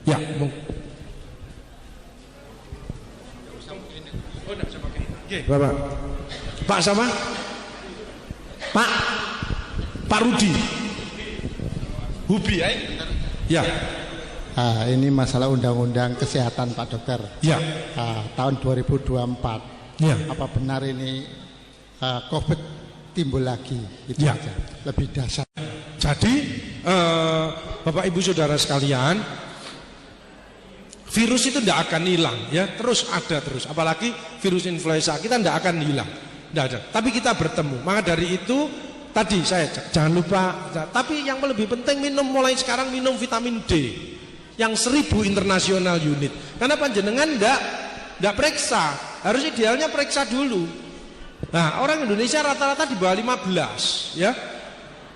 B: Ya, monggo. Bapak. Pak sama? Pak Rudi. Hubi ya.
C: Ini masalah undang-undang kesehatan Pak Dokter.
B: Ya.
C: Tahun 2024.
B: Ya.
C: Apa benar ini COVID timbul lagi? Itu
B: ya.
C: aja. Lebih dasar.
B: Jadi Bapak Ibu Saudara sekalian, virus itu tidak akan hilang ya, terus ada terus. Apalagi virus influenza kita tidak akan hilang, tidak ada. Tapi kita bertemu. Maka dari itu tadi saya jangan lupa. Tapi yang lebih penting mulai sekarang minum vitamin D yang 1000 international unit. Karena panjenengan tidak periksa, harus idealnya periksa dulu. Nah, orang Indonesia rata-rata di bawah 15 ya.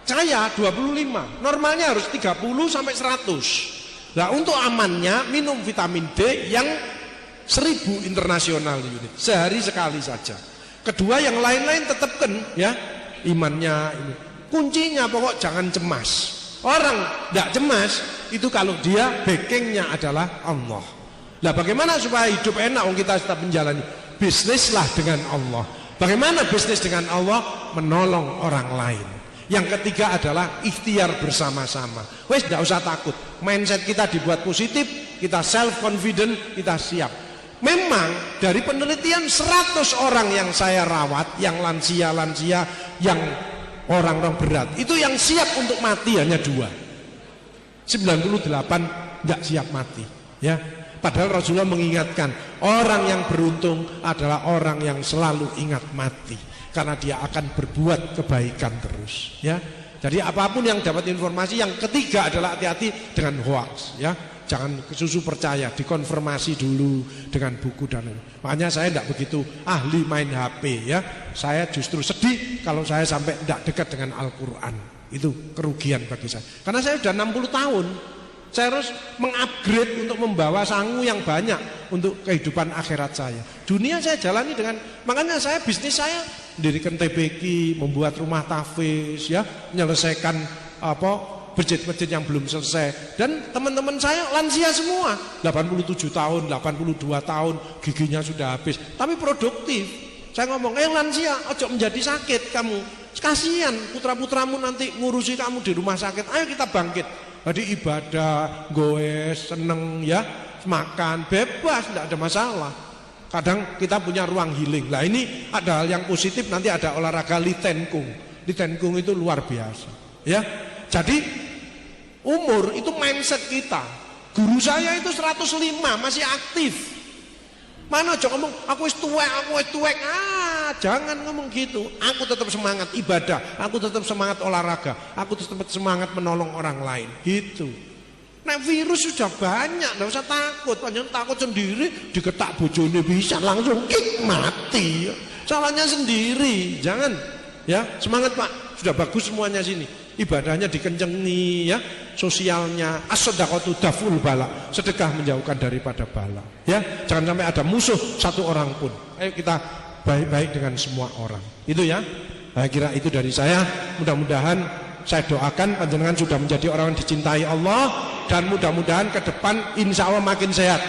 B: Saya 25, normalnya harus 30 sampai 100. Nah, untuk amannya minum vitamin D yang 1000 international unit sehari sekali saja. Kedua, yang lain-lain tetapkan ya imannya ini. Kuncinya pokok jangan cemas. Orang tidak cemas itu kalau dia backingnya adalah Allah. Nah, bagaimana supaya hidup enak wong kita tetap menjalani? Bisnislah dengan Allah. Bagaimana bisnis dengan Allah? Menolong orang lain. Yang ketiga adalah ikhtiar bersama-sama. Wes tidak usah takut. Mindset kita dibuat positif, kita self confident, kita siap. Memang dari penelitian 100 orang yang saya rawat, yang lansia-lansia, yang orang-orang berat, itu yang siap untuk mati hanya 2. 98 tidak siap mati, ya. Padahal Rasulullah mengingatkan, orang yang beruntung adalah orang yang selalu ingat mati, karena dia akan berbuat kebaikan terus, ya. Jadi apapun yang dapat informasi, yang ketiga adalah hati-hati dengan hoax, ya. Jangan kesusu percaya, dikonfirmasi dulu dengan buku dan makanya saya tidak begitu ahli main HP, ya. Saya justru sedih kalau saya sampai tidak dekat dengan Al-Quran. Itu kerugian bagi saya, karena saya sudah 60 tahun. Saya harus mengupgrade untuk membawa sangu yang banyak untuk kehidupan akhirat saya. Dunia saya jalani dengan, makanya saya bisnis saya mendirikan TBK, membuat rumah tahfiz, ya, menyelesaikan masjid-masjid yang belum selesai. Dan teman-teman saya lansia semua, 87 tahun, 82 tahun, giginya sudah habis, tapi produktif. Saya ngomong, lansia, ojo menjadi sakit kamu. Kasihan putra-putramu nanti ngurusi kamu di rumah sakit. Ayo kita bangkit. Jadi ibadah, goes, seneng, ya, makan, bebas, tidak ada masalah. Kadang kita punya ruang healing. Nah, ini ada hal yang positif, nanti ada olahraga litenkung. Litenkung itu luar biasa, ya. Jadi umur itu mindset kita. Guru saya itu 105, masih aktif. Mana aja ngomong, aku wis tuwek. Jangan ngomong gitu. Aku tetap semangat ibadah, aku tetap semangat olahraga, aku tetap semangat menolong orang lain. Gitu. Nah, virus sudah banyak, enggak usah takut. Panjenengan takut sendiri, diketak bojone bisa langsung kick mati. Salahnya sendiri. Jangan, ya. Semangat, Pak. Sudah bagus semuanya sini. Ibadahnya dikencengi, ya, sosialnya, as-shadaqatu daful bala, sedekah menjauhkan daripada bala, ya. Jangan sampai ada musuh satu orang pun. Ayo kita baik-baik dengan semua orang. Itu, ya. Nah, kira itu dari saya. Mudah-mudahan saya doakan panjenengan sudah menjadi orang yang dicintai Allah, dan mudah-mudahan ke depan insya Allah makin sehat,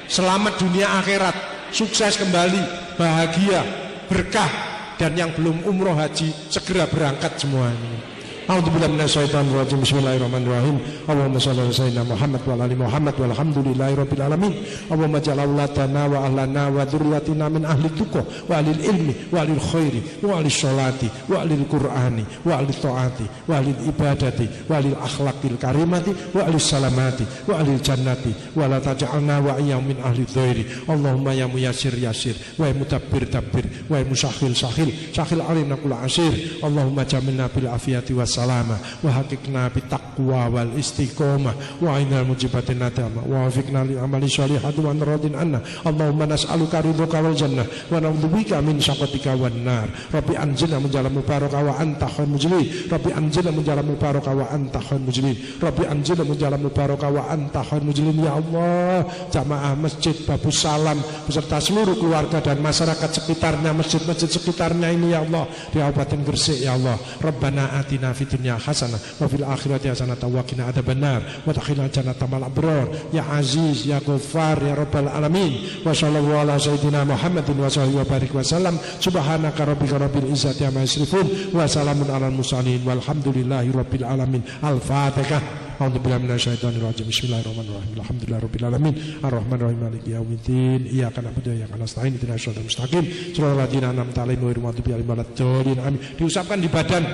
B: selamat dunia akhirat, sukses kembali, bahagia, berkah, dan yang belum umroh haji segera berangkat semuanya. A'udzubillahi minasyaitonir rajim. Bismillahirrahmanirrahim. Allahumma shalli ala sayyidina Muhammad wa ala ali Muhammad walhamdulillahirabbil alamin. Allahumma ja'al auladana wa ahlana wa dzurriyyatina min ahli tuqwa wa ahli ilmi wa ahli khairi wa ahli sholati wa ahli qur'ani wa ahli taati wa ahli ibadati wa ahli akhlaqil karimati wa ahli salamati wa ahli jannati wa la taj'alna wa iyyahum min ahli dhairi. Allahumma ya muyassir yasir wa ya mudabbir dabbir wa ya musakhil sakhil alina kull asir. Allahumma jamilna bil afiyati was salama wa haqiqna bitaqwa wal istiqomah wa ainal mujibatin nadama wa wafiqna li amali sholihati wa radin anna. Allahumma nas'aluka ridhaka wal jannah wa na'udzubika min syaqatika wan nar. Rabbi anzilna munjalan mubarakah wa anta khairul mujibin. Rabbi anzilna munjalan mubarakah wa anta khairul mujibin. Rabbi anzilna munjalan mubarakah wa anta khairul mujibin. Ya Allah, jamaah masjid Babus Salam beserta seluruh keluarga dan masyarakat sekitarnya, masjid-masjid sekitarnya ini, ya Allah, di Kabupaten Gresik, ya Allah. Rabbana atina fid dunya hasanah wa fil akhirati hasanah wa qina adzabannar wa adkhilna jannata ma'al abrar. Ya Aziz, ya Ghaffar, ya Rabbal alamin. Wa sallallahu ala sayyidina Muhammadin wa sahbihi wa barik wa sallam. Subhanaka rabbika rabbil izzati amma yasifun wa salamun alal mursalin walhamdulillahi rabbil alamin. Al-Fatihah. A'udzubillahi minasyaitonir rajim. Bismillahirrahmanirrahim. Alhamdulillahirabbil alamin. Arrahmanirrahim maliki yaumiddin. Iyyaka na'budu wa iyyaka nasta'in. Ihdinas siratal mustaqim. Shiratal ladzina an'amta 'alaihim ghairil maghdubi 'alaihim waladdallin. Amin. Diusapkan di badan.